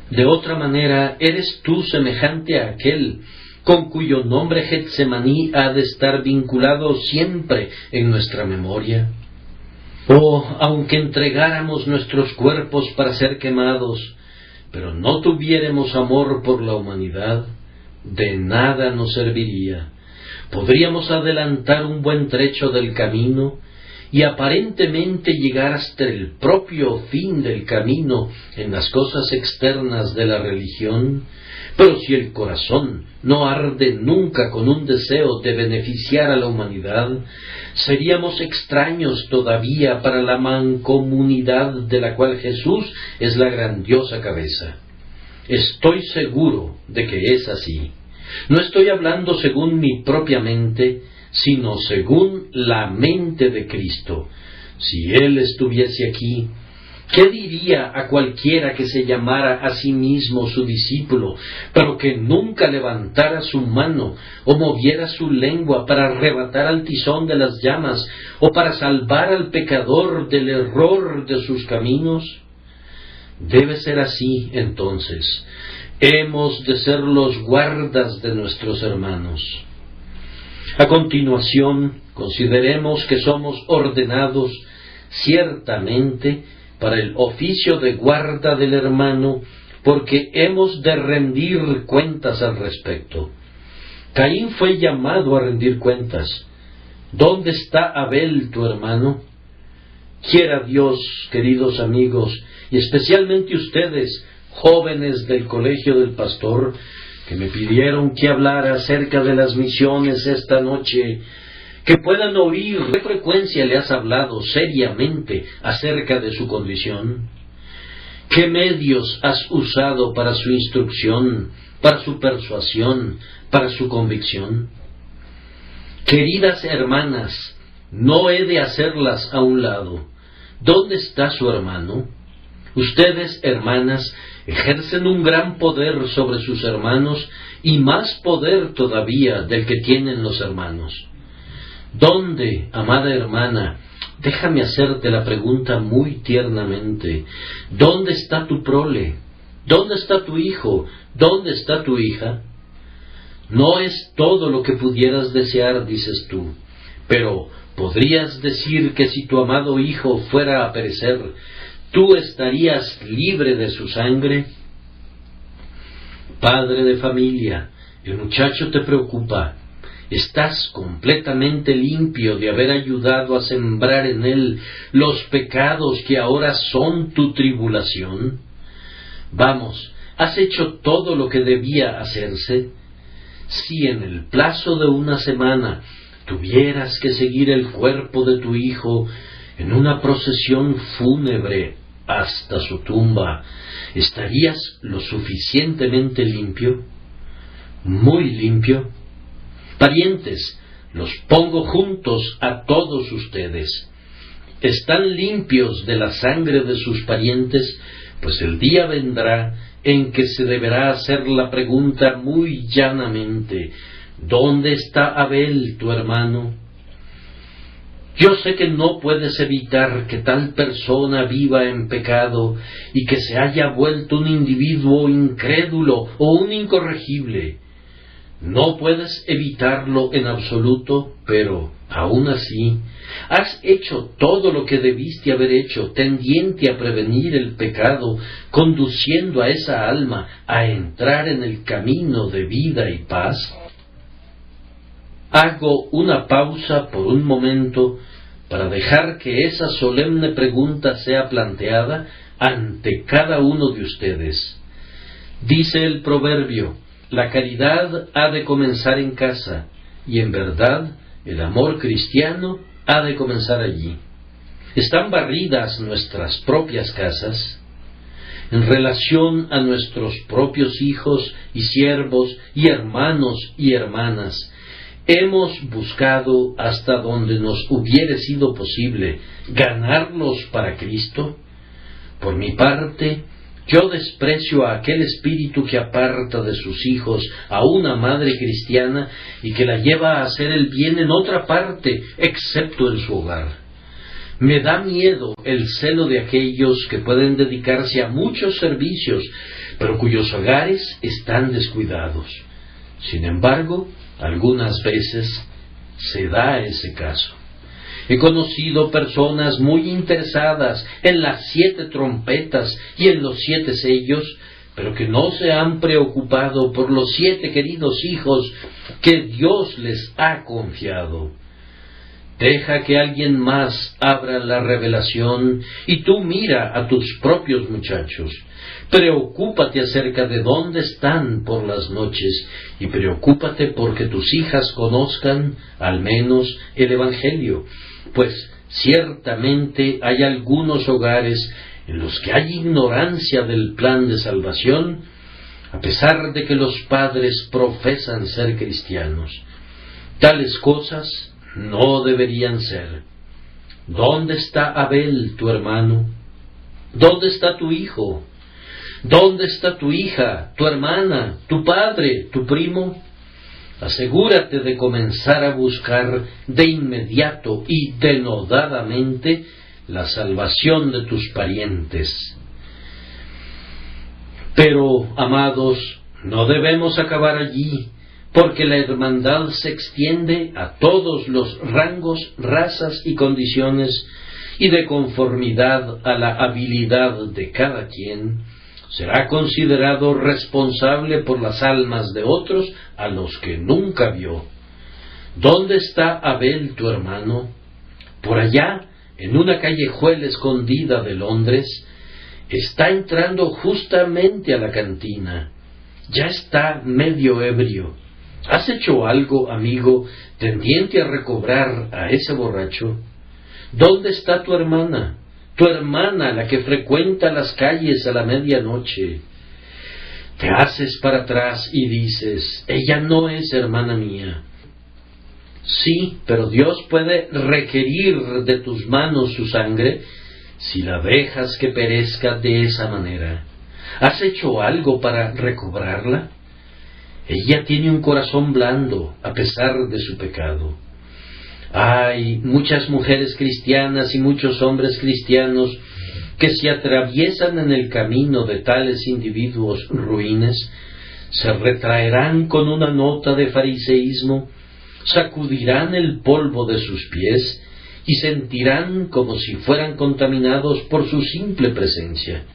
Speaker 1: De otra manera, eres tú semejante a aquel con cuyo nombre Getsemaní ha de estar vinculado siempre en nuestra memoria. Oh, aunque entregáramos nuestros cuerpos para ser quemados, pero no tuviéramos amor por la humanidad, de nada nos serviría. Podríamos adelantar un buen trecho del camino y aparentemente llegar hasta el propio fin del camino en las cosas externas de la religión, pero si el corazón no arde nunca con un deseo de beneficiar a la humanidad, seríamos extraños todavía para la mancomunidad de la cual Jesús es la grandiosa cabeza. Estoy seguro de que es así. No estoy hablando según mi propia mente, sino según la mente de Cristo. Si Él estuviese aquí, ¿qué diría a cualquiera que se llamara a sí mismo su discípulo, pero que nunca levantara su mano o moviera su lengua para arrebatar al tizón de las llamas o para salvar al pecador del error de sus caminos? Debe ser así, entonces. Hemos de ser los guardas de nuestros hermanos. A continuación, consideremos que somos ordenados ciertamente para el oficio de guarda del hermano, porque hemos de rendir cuentas al respecto. Caín fue llamado a rendir cuentas. ¿Dónde está Abel, tu hermano? Quiera Dios, queridos amigos, y especialmente ustedes, jóvenes del Colegio del Pastor, que me pidieron que hablara acerca de las misiones esta noche, que puedan oír qué frecuencia le has hablado seriamente acerca de su condición, qué medios has usado para su instrucción, para su persuasión, para su convicción. Queridas hermanas, no he de hacerlas a un lado. ¿Dónde está su hermano? Ustedes, hermanas, ejercen un gran poder sobre sus hermanos y más poder todavía del que tienen los hermanos. ¿Dónde, amada hermana? Déjame hacerte la pregunta muy tiernamente. ¿Dónde está tu prole? ¿Dónde está tu hijo? ¿Dónde está tu hija? No es todo lo que pudieras desear, dices tú, pero ¿podrías decir que si tu amado hijo fuera a perecer, tú estarías libre de su sangre? Padre de familia, el muchacho te preocupa. ¿Estás completamente limpio de haber ayudado a sembrar en él los pecados que ahora son tu tribulación? Vamos, ¿has hecho todo lo que debía hacerse? Si en el plazo de una semana tuvieras que seguir el cuerpo de tu hijo en una procesión fúnebre hasta su tumba, ¿estarías lo suficientemente limpio? ¿Muy limpio? Parientes, los pongo juntos a todos ustedes. ¿Están limpios de la sangre de sus parientes? Pues el día vendrá en que se deberá hacer la pregunta muy llanamente: ¿dónde está Abel, tu hermano? Yo sé que no puedes evitar que tal persona viva en pecado y que se haya vuelto un individuo incrédulo o un incorregible. No puedes evitarlo en absoluto, pero, aún así, has hecho todo lo que debiste haber hecho, tendiente a prevenir el pecado, conduciendo a esa alma a entrar en el camino de vida y paz. Hago una pausa por un momento para dejar que esa solemne pregunta sea planteada ante cada uno de ustedes. Dice el proverbio: la caridad ha de comenzar en casa, y en verdad el amor cristiano ha de comenzar allí. ¿Están barridas nuestras propias casas? En relación a nuestros propios hijos y siervos y hermanos y hermanas, Hemos buscado hasta donde nos hubiere sido posible ganarlos para Cristo. Por mi parte, yo desprecio a aquel espíritu que aparta de sus hijos a una madre cristiana y que la lleva a hacer el bien en otra parte, excepto en su hogar. Me da miedo el celo de aquellos que pueden dedicarse a muchos servicios, pero cuyos hogares están descuidados. Sin embargo, algunas veces se da ese caso. He conocido personas muy interesadas en las 7 trompetas y en los 7 sellos, pero que no se han preocupado por los 7 queridos hijos que Dios les ha confiado. Deja que alguien más abra la revelación y tú mira a tus propios muchachos. Preocúpate acerca de dónde están por las noches y preocúpate porque tus hijas conozcan al menos el Evangelio, pues ciertamente hay algunos hogares en los que hay ignorancia del plan de salvación, a pesar de que los padres profesan ser cristianos. Tales cosas no deberían ser. ¿Dónde está Abel, tu hermano? ¿Dónde está tu hijo? ¿Dónde está tu hija, tu hermana, tu padre, tu primo? Asegúrate de comenzar a buscar de inmediato y denodadamente la salvación de tus parientes. Pero, amados, no debemos acabar allí, porque la hermandad se extiende a todos los rangos, razas y condiciones, y de conformidad a la habilidad de cada quien, será considerado responsable por las almas de otros a los que nunca vio. ¿Dónde está Abel, tu hermano? Por allá, en una callejuela escondida de Londres, está entrando justamente a la cantina. Ya está medio ebrio. ¿Has hecho algo, amigo, tendiente a recobrar a ese borracho? ¿Dónde está tu hermana? Tu hermana, la que frecuenta las calles a la medianoche. Te haces para atrás y dices, ella no es hermana mía. Sí, pero Dios puede requerir de tus manos su sangre si la dejas que perezca de esa manera. ¿Has hecho algo para recobrarla? Ella tiene un corazón blando, a pesar de su pecado. Hay muchas mujeres cristianas y muchos hombres cristianos que si atraviesan en el camino de tales individuos ruines, se retraerán con una nota de fariseísmo, sacudirán el polvo de sus pies y sentirán como si fueran contaminados por su simple presencia.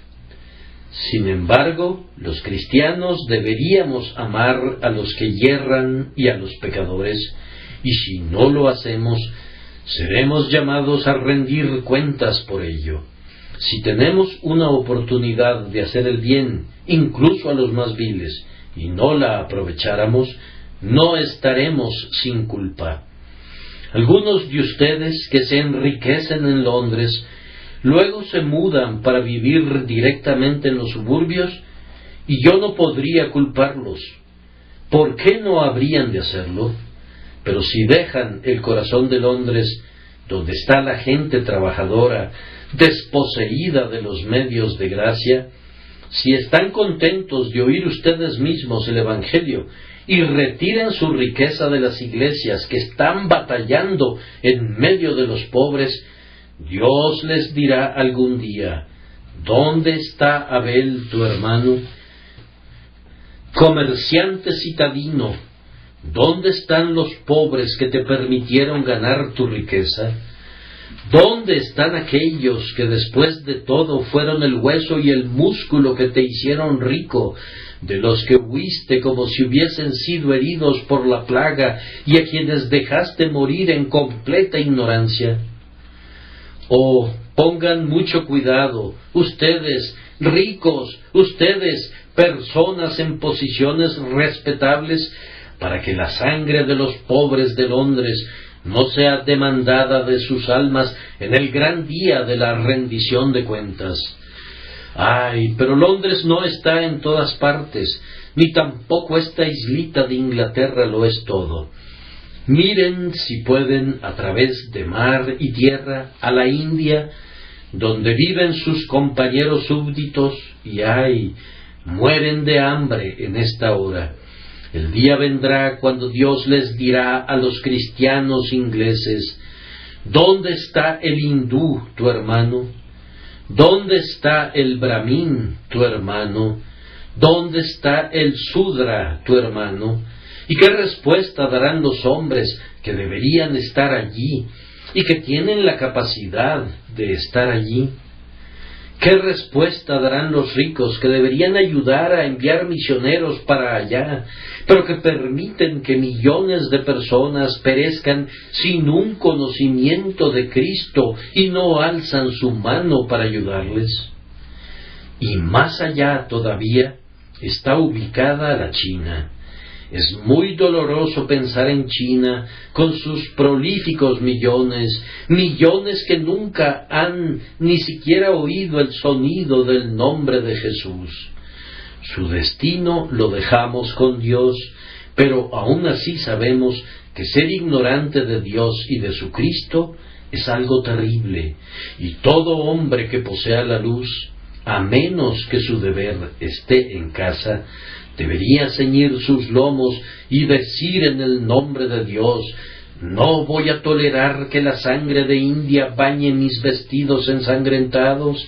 Speaker 1: Sin embargo, los cristianos deberíamos amar a los que yerran y a los pecadores, y si no lo hacemos, seremos llamados a rendir cuentas por ello. Si tenemos una oportunidad de hacer el bien, incluso a los más viles, y no la aprovecháramos, no estaremos sin culpa. Algunos de ustedes que se enriquecen en Londres, luego se mudan para vivir directamente en los suburbios, y yo no podría culparlos. ¿Por qué no habrían de hacerlo? Pero si dejan el corazón de Londres, donde está la gente trabajadora, desposeída de los medios de gracia, si están contentos de oír ustedes mismos el Evangelio y retiran su riqueza de las iglesias que están batallando en medio de los pobres, Dios les dirá algún día, ¿dónde está Abel, tu hermano? Comerciante citadino, ¿dónde están los pobres que te permitieron ganar tu riqueza? ¿Dónde están aquellos que después de todo fueron el hueso y el músculo que te hicieron rico, de los que huiste como si hubiesen sido heridos por la plaga y a quienes dejaste morir en completa ignorancia? Oh, pongan mucho cuidado, ustedes, ricos, ustedes, personas en posiciones respetables, para que la sangre de los pobres de Londres no sea demandada de sus almas en el gran día de la rendición de cuentas. Ay, pero Londres no está en todas partes, ni tampoco esta islita de Inglaterra lo es todo. Miren si pueden a través de mar y tierra a la India, donde viven sus compañeros súbditos y ¡ay!, mueren de hambre en esta hora. El día vendrá cuando Dios les dirá a los cristianos ingleses: ¿dónde está el hindú, tu hermano? ¿Dónde está el brahmin, tu hermano? ¿Dónde está el sudra, tu hermano? ¿Y qué respuesta darán los hombres que deberían estar allí y que tienen la capacidad de estar allí? ¿Qué respuesta darán los ricos que deberían ayudar a enviar misioneros para allá, pero que permiten que millones de personas perezcan sin un conocimiento de Cristo y no alzan su mano para ayudarles? Y más allá todavía está ubicada la China. Es muy doloroso pensar en China con sus prolíficos millones que nunca han ni siquiera oído el sonido del nombre de Jesús. Su destino lo dejamos con Dios, pero aún así sabemos que ser ignorante de Dios y de su Cristo es algo terrible, y todo hombre que posea la luz, a menos que su deber esté en casa, debería ceñir sus lomos y decir en el nombre de Dios: no voy a tolerar que la sangre de India bañe mis vestidos ensangrentados,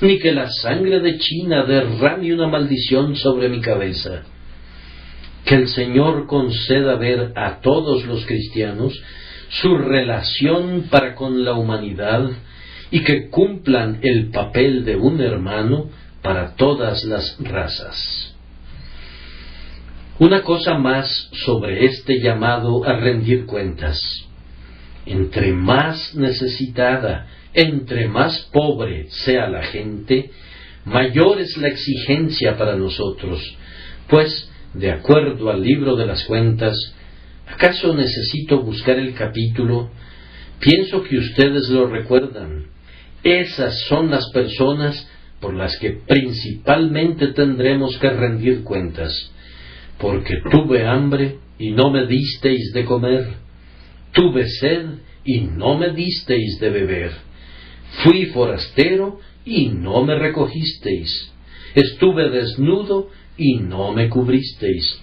Speaker 1: ni que la sangre de China derrame una maldición sobre mi cabeza. Que el Señor conceda ver a todos los cristianos su relación para con la humanidad y que cumplan el papel de un hermano para todas las razas. Una cosa más sobre este llamado a rendir cuentas. Entre más necesitada, entre más pobre sea la gente, mayor es la exigencia para nosotros, pues, de acuerdo al libro de las cuentas, ¿acaso necesito buscar el capítulo? Pienso que ustedes lo recuerdan. Esas son las personas por las que principalmente tendremos que rendir cuentas. Porque tuve hambre y no me disteis de comer, tuve sed y no me disteis de beber, fui forastero y no me recogisteis, estuve desnudo y no me cubristeis,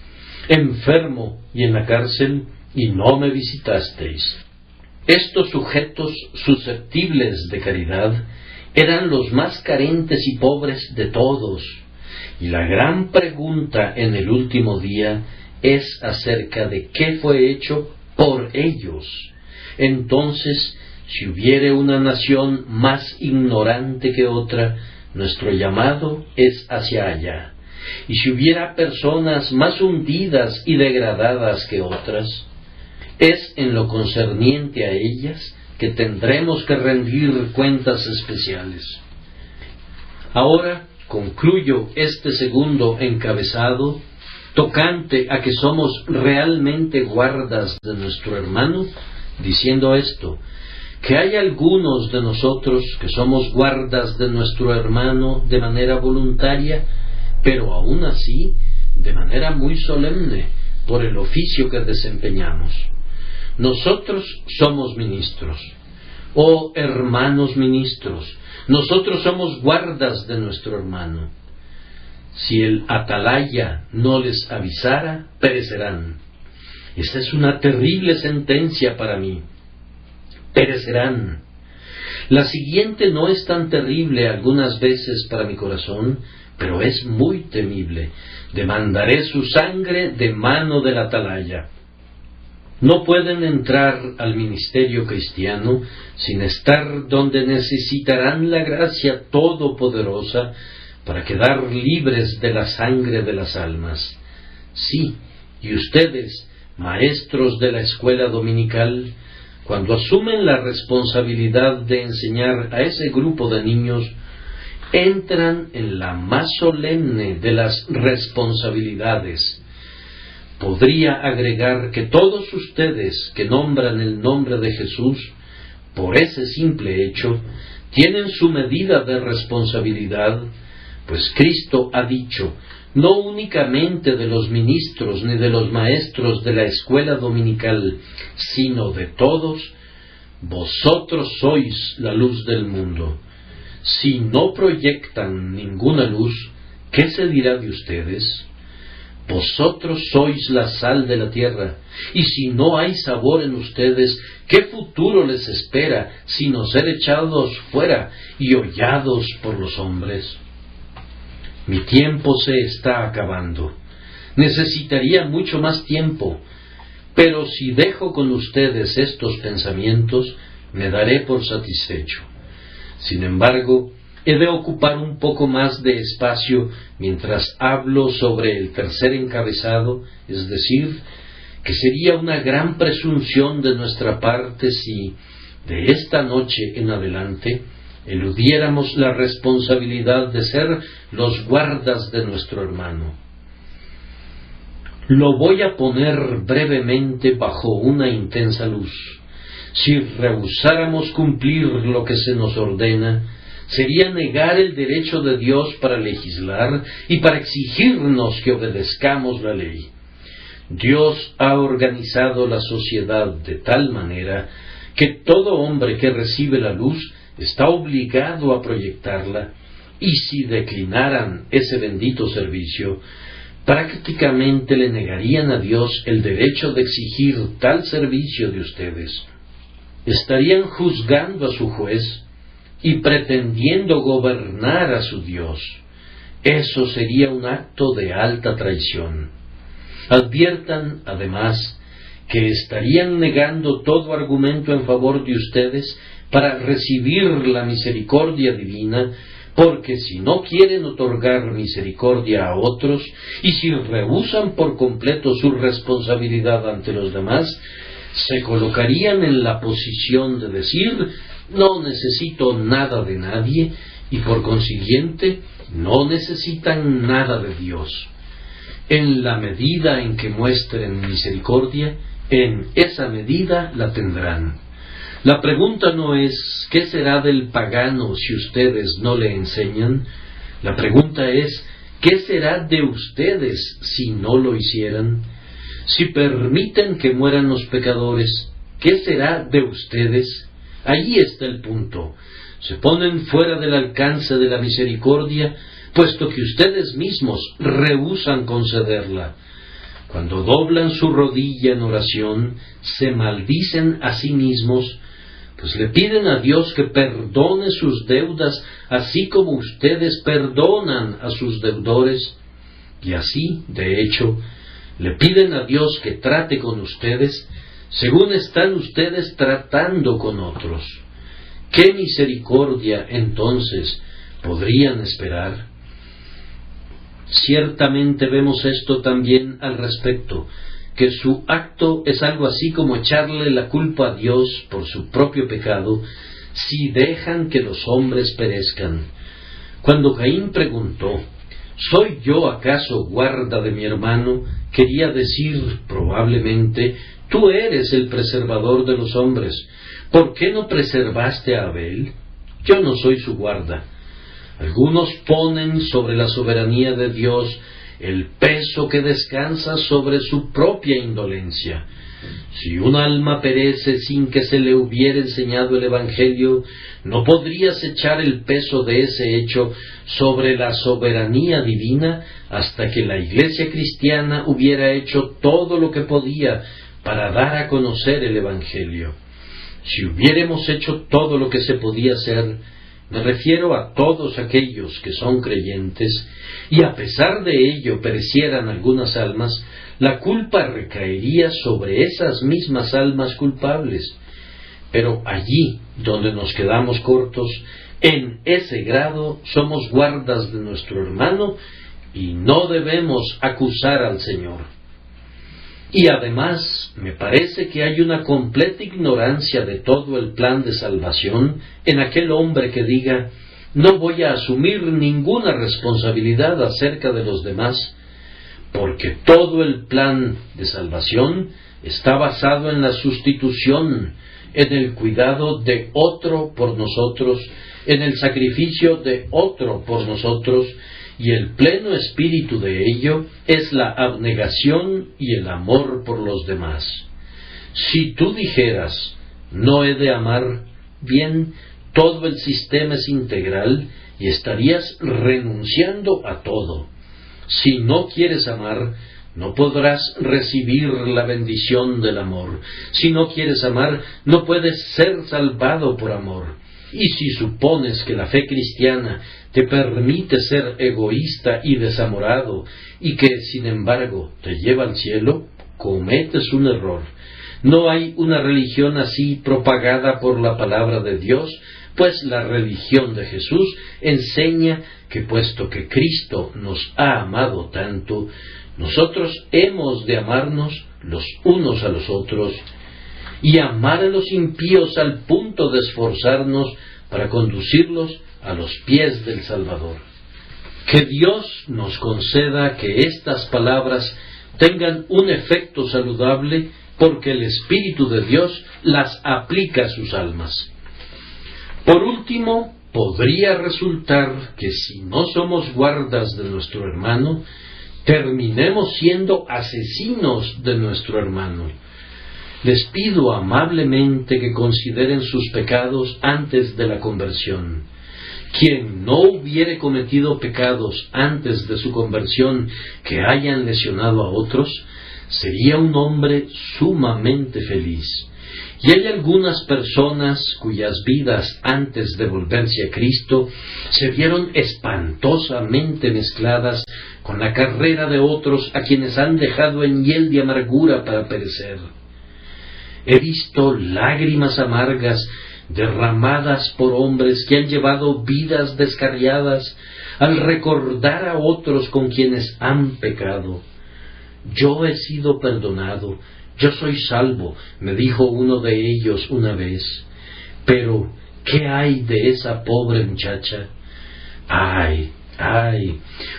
Speaker 1: enfermo y en la cárcel y no me visitasteis. Estos sujetos susceptibles de caridad eran los más carentes y pobres de todos. Y la gran pregunta en el último día es acerca de qué fue hecho por ellos. Entonces, si hubiere una nación más ignorante que otra, nuestro llamado es hacia allá. Y si hubiera personas más hundidas y degradadas que otras, es en lo concerniente a ellas que tendremos que rendir cuentas especiales. Ahora concluyo este segundo encabezado tocante a que somos realmente guardas de nuestro hermano, diciendo esto: que hay algunos de nosotros que somos guardas de nuestro hermano de manera voluntaria, pero aún así de manera muy solemne por el oficio que desempeñamos. Nosotros somos ministros, oh hermanos ministros, nosotros somos guardas de nuestro hermano. Si el atalaya no les avisara, perecerán. Esta es una terrible sentencia para mí. Perecerán. La siguiente no es tan terrible algunas veces para mi corazón, pero es muy temible. Demandaré su sangre de mano del atalaya. No pueden entrar al ministerio cristiano sin estar donde necesitarán la gracia todopoderosa para quedar libres de la sangre de las almas. Sí, y ustedes, maestros de la escuela dominical, cuando asumen la responsabilidad de enseñar a ese grupo de niños, entran en la más solemne de las responsabilidades. Podría agregar que todos ustedes que nombran el nombre de Jesús, por ese simple hecho, tienen su medida de responsabilidad, pues Cristo ha dicho: no únicamente de los ministros ni de los maestros de la escuela dominical, sino de todos, vosotros sois la luz del mundo. Si no proyectan ninguna luz, ¿qué se dirá de ustedes? Vosotros sois la sal de la tierra, y si no hay sabor en ustedes, ¿qué futuro les espera sino ser echados fuera y hollados por los hombres? Mi tiempo se está acabando. Necesitaría mucho más tiempo, pero si dejo con ustedes estos pensamientos, me daré por satisfecho. Sin embargo, he de ocupar un poco más de espacio mientras hablo sobre el tercer encabezado, es decir, que sería una gran presunción de nuestra parte si, de esta noche en adelante, eludiéramos la responsabilidad de ser los guardas de nuestro hermano. Lo voy a poner brevemente bajo una intensa luz. Si rehusáramos cumplir lo que se nos ordena, sería negar el derecho de Dios para legislar y para exigirnos que obedezcamos la ley. Dios ha organizado la sociedad de tal manera que todo hombre que recibe la luz está obligado a proyectarla, y si declinaran ese bendito servicio, prácticamente le negarían a Dios el derecho de exigir tal servicio de ustedes. Estarían juzgando a su juez y pretendiendo gobernar a su Dios. Eso sería un acto de alta traición. Adviertan, además, que estarían negando todo argumento en favor de ustedes para recibir la misericordia divina, porque si no quieren otorgar misericordia a otros, y si rehúsan por completo su responsabilidad ante los demás, se colocarían en la posición de decir: no necesito nada de nadie, y por consiguiente no necesitan nada de Dios. En la medida en que muestren misericordia, en esa medida la tendrán. La pregunta no es ¿qué será del pagano si ustedes no le enseñan? La pregunta es ¿qué será de ustedes si no lo hicieran? Si permiten que mueran los pecadores, ¿qué será de ustedes? Allí está el punto. Se ponen fuera del alcance de la misericordia, puesto que ustedes mismos rehúsan concederla. Cuando doblan su rodilla en oración, se maldicen a sí mismos, pues le piden a Dios que perdone sus deudas, así como ustedes perdonan a sus deudores, y así, de hecho, le piden a Dios que trate con ustedes según están ustedes tratando con otros. ¿Qué misericordia, entonces, podrían esperar? Ciertamente vemos esto también al respecto, que su acto es algo así como echarle la culpa a Dios por su propio pecado, si dejan que los hombres perezcan. Cuando Caín preguntó: ¿soy yo acaso guarda de mi hermano?, quería decir, probablemente, tú eres el preservador de los hombres. ¿Por qué no preservaste a Abel? Yo no soy su guarda. Algunos ponen sobre la soberanía de Dios el peso que descansa sobre su propia indolencia. Si un alma perece sin que se le hubiera enseñado el Evangelio, ¿no podrías echar el peso de ese hecho sobre la soberanía divina hasta que la Iglesia cristiana hubiera hecho todo lo que podía para dar a conocer el Evangelio? Si hubiéramos hecho todo lo que se podía hacer, me refiero a todos aquellos que son creyentes, y a pesar de ello perecieran algunas almas, la culpa recaería sobre esas mismas almas culpables. Pero allí donde nos quedamos cortos, en ese grado somos guardas de nuestro hermano y no debemos acusar al Señor. Y además, me parece que hay una completa ignorancia de todo el plan de salvación en aquel hombre que diga: no voy a asumir ninguna responsabilidad acerca de los demás, porque todo el plan de salvación está basado en la sustitución, en el cuidado de otro por nosotros, en el sacrificio de otro por nosotros, y el pleno espíritu de ello es la abnegación y el amor por los demás. Si tú dijeras, no he de amar, bien, todo el sistema es integral y estarías renunciando a todo. Si no quieres amar, no podrás recibir la bendición del amor. Si no quieres amar, no puedes ser salvado por amor. Y si supones que la fe cristiana te permite ser egoísta y desamorado, y que, sin embargo, te lleva al cielo, cometes un error. No hay una religión así propagada por la palabra de Dios, pues la religión de Jesús enseña que puesto que Cristo nos ha amado tanto, nosotros hemos de amarnos los unos a los otros y amar a los impíos al punto de esforzarnos para conducirlos a los pies del Salvador. Que Dios nos conceda que estas palabras tengan un efecto saludable, porque el Espíritu de Dios las aplica a sus almas. Por último, podría resultar que si no somos guardas de nuestro hermano, terminemos siendo asesinos de nuestro hermano. Les pido amablemente que consideren sus pecados antes de la conversión. Quien no hubiere cometido pecados antes de su conversión que hayan lesionado a otros, sería un hombre sumamente feliz. Y hay algunas personas cuyas vidas antes de volverse a Cristo se vieron espantosamente mezcladas con la carrera de otros a quienes han dejado en hiel de amargura para perecer. He visto lágrimas amargas derramadas por hombres que han llevado vidas descarriadas al recordar a otros con quienes han pecado. Yo he sido perdonado, yo soy salvo, me dijo uno de ellos una vez. Pero, ¿qué hay de esa pobre muchacha? ¡Ay!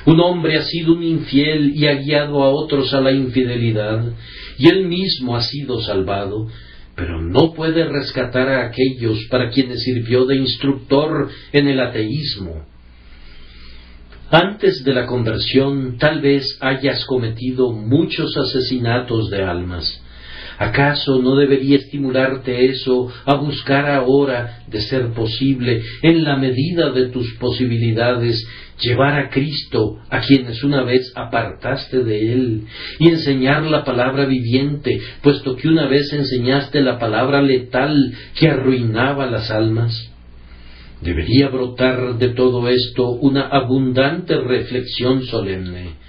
Speaker 1: Un hombre ha sido un infiel y ha guiado a otros a la infidelidad, y él mismo ha sido salvado, pero no puede rescatar a aquellos para quienes sirvió de instructor en el ateísmo. Antes de la conversión, tal vez hayas cometido muchos asesinatos de almas. ¿Acaso no debería estimularte eso a buscar ahora, de ser posible, en la medida de tus posibilidades, llevar a Cristo a quienes una vez apartaste de Él, y enseñar la palabra viviente, puesto que una vez enseñaste la palabra letal que arruinaba las almas? Debería brotar de todo esto una abundante reflexión solemne.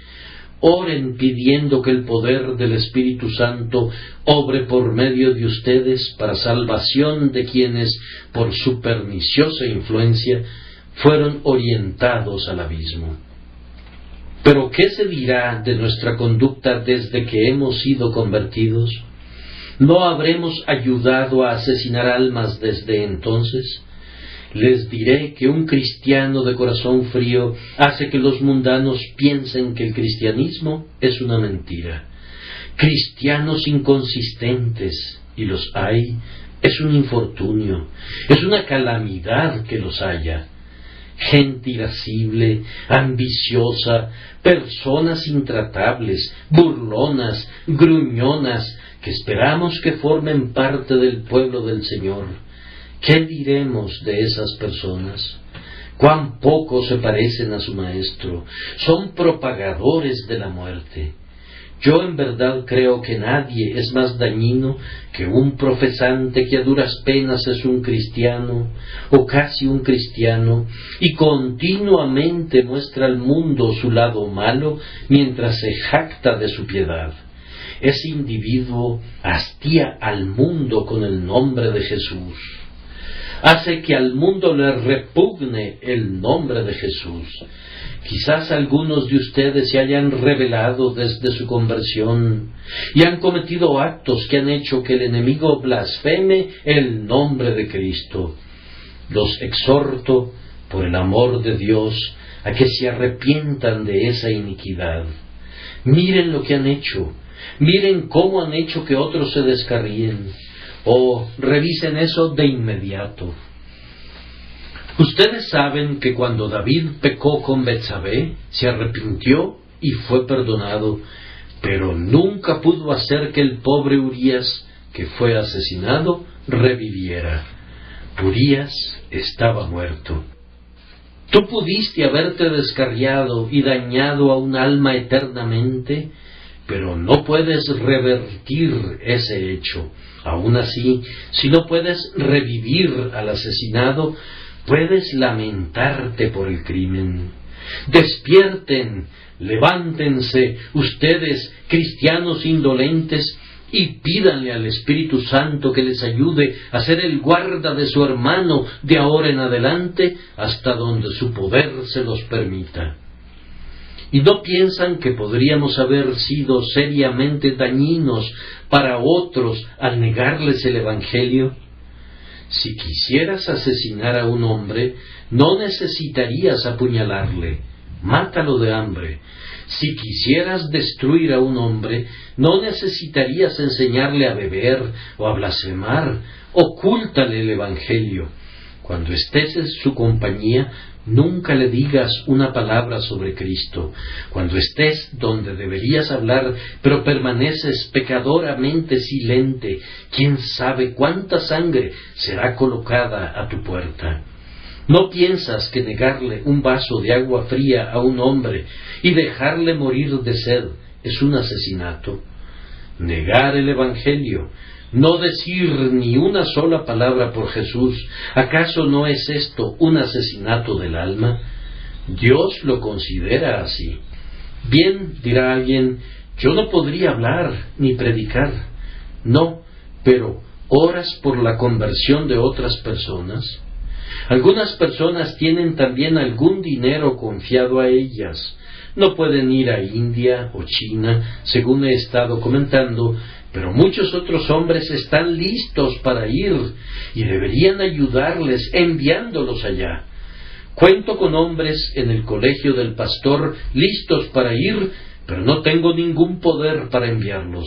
Speaker 1: Oren pidiendo que el poder del Espíritu Santo obre por medio de ustedes para salvación de quienes, por su perniciosa influencia, fueron orientados al abismo. Pero ¿qué se dirá de nuestra conducta desde que hemos sido convertidos? ¿No habremos ayudado a asesinar almas desde entonces? Les diré que un cristiano de corazón frío hace que los mundanos piensen que el cristianismo es una mentira. Cristianos inconsistentes, y los hay, es un infortunio, es una calamidad que los haya. Gente irascible, ambiciosa, personas intratables, burlonas, gruñonas, que esperamos que formen parte del pueblo del Señor. ¿Qué diremos de esas personas? Cuán poco se parecen a su maestro. Son propagadores de la muerte. Yo en verdad creo que nadie es más dañino que un profesante que a duras penas es un cristiano, o casi un cristiano, y continuamente muestra al mundo su lado malo mientras se jacta de su piedad. Ese individuo hastía al mundo con el nombre de Jesús. Hace que al mundo le repugne el nombre de Jesús. Quizás algunos de ustedes se hayan rebelado desde su conversión y han cometido actos que han hecho que el enemigo blasfeme el nombre de Cristo. Los exhorto, por el amor de Dios, a que se arrepientan de esa iniquidad. Miren lo que han hecho. Miren cómo han hecho que otros se descarríen. Revisen eso de inmediato. Ustedes saben que cuando David pecó con Betsabé, se arrepintió y fue perdonado, pero nunca pudo hacer que el pobre Urías, que fue asesinado, reviviera. Urías estaba muerto. Tú pudiste haberte descarriado y dañado a un alma eternamente, pero no puedes revertir ese hecho. Aún así, si no puedes revivir al asesinado, puedes lamentarte por el crimen. Despierten, levántense, ustedes, cristianos indolentes, y pídanle al Espíritu Santo que les ayude a ser el guarda de su hermano de ahora en adelante, hasta donde su poder se los permita. ¿Y no piensan que podríamos haber sido seriamente dañinos para otros al negarles el Evangelio? Si quisieras asesinar a un hombre, no necesitarías apuñalarle, mátalo de hambre. Si quisieras destruir a un hombre, no necesitarías enseñarle a beber o a blasfemar, ocúltale el Evangelio. Cuando estés en su compañía, nunca le digas una palabra sobre Cristo. Cuando estés donde deberías hablar, pero permaneces pecadoramente silente, quién sabe cuánta sangre será colocada a tu puerta. ¿No piensas que negarle un vaso de agua fría a un hombre y dejarle morir de sed es un asesinato? Negar el Evangelio, no decir ni una sola palabra por Jesús, ¿acaso no es esto un asesinato del alma? Dios lo considera así. Bien, dirá alguien, yo no podría hablar ni predicar. No, pero ¿oras por la conversión de otras personas? Algunas personas tienen también algún dinero confiado a ellas. No pueden ir a India o China, según he estado comentando, pero muchos otros hombres están listos para ir y deberían ayudarles enviándolos allá. Cuento con hombres en el colegio del pastor listos para ir, pero no tengo ningún poder para enviarlos.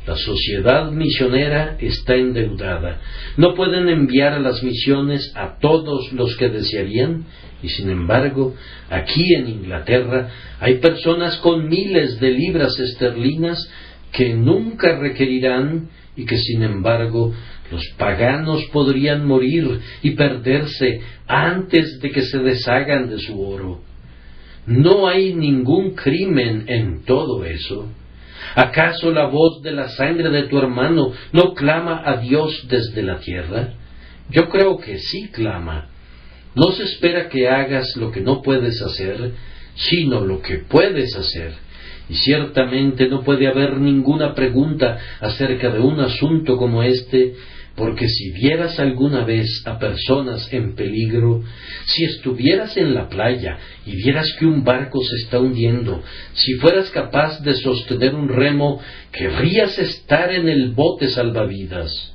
Speaker 1: La sociedad misionera está endeudada. No pueden enviar a las misiones a todos los que desearían, y sin embargo, aquí en Inglaterra hay personas con miles de libras esterlinas que nunca requerirán y que sin embargo los paganos podrían morir y perderse antes de que se deshagan de su oro. No hay ningún crimen en todo eso. ¿Acaso la voz de la sangre de tu hermano no clama a Dios desde la tierra? Yo creo que sí clama. No se espera que hagas lo que no puedes hacer, sino lo que puedes hacer. Y ciertamente no puede haber ninguna pregunta acerca de un asunto como este, porque si vieras alguna vez a personas en peligro, si estuvieras en la playa y vieras que un barco se está hundiendo, si fueras capaz de sostener un remo, querrías estar en el bote salvavidas.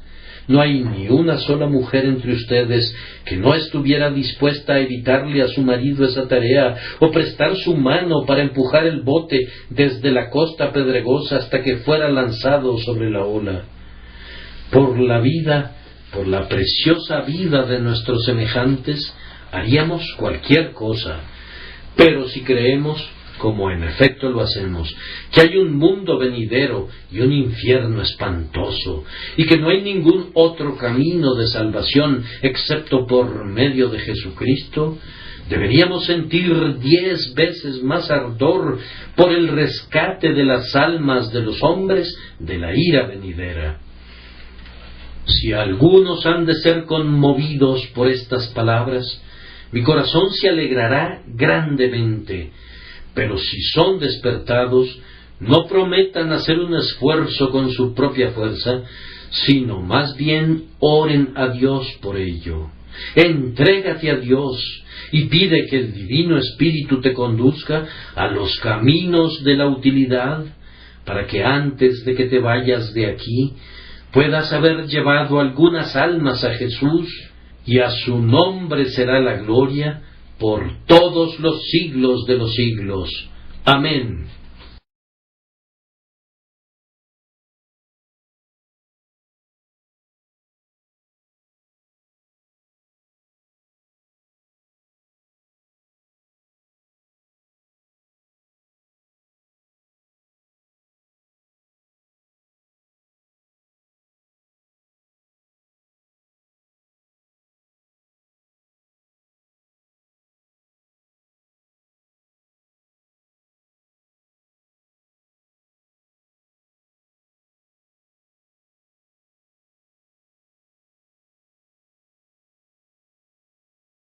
Speaker 1: No hay ni una sola mujer entre ustedes que no estuviera dispuesta a evitarle a su marido esa tarea o prestar su mano para empujar el bote desde la costa pedregosa hasta que fuera lanzado sobre la ola. Por la vida, por la preciosa vida de nuestros semejantes, haríamos cualquier cosa. Pero si creemos, como en efecto lo hacemos, que hay un mundo venidero y un infierno espantoso, y que no hay ningún otro camino de salvación excepto por medio de Jesucristo, deberíamos sentir 10 veces más ardor por el rescate de las almas de los hombres de la ira venidera. Si algunos han de ser conmovidos por estas palabras, mi corazón se alegrará grandemente. Pero si son despertados, no prometan hacer un esfuerzo con su propia fuerza, sino más bien oren a Dios por ello. Entrégate a Dios y pide que el Divino Espíritu te conduzca a los caminos de la utilidad, para que antes de que te vayas de aquí, puedas haber llevado algunas almas a Jesús, y a su nombre será la gloria por todos los siglos de los siglos. Amén.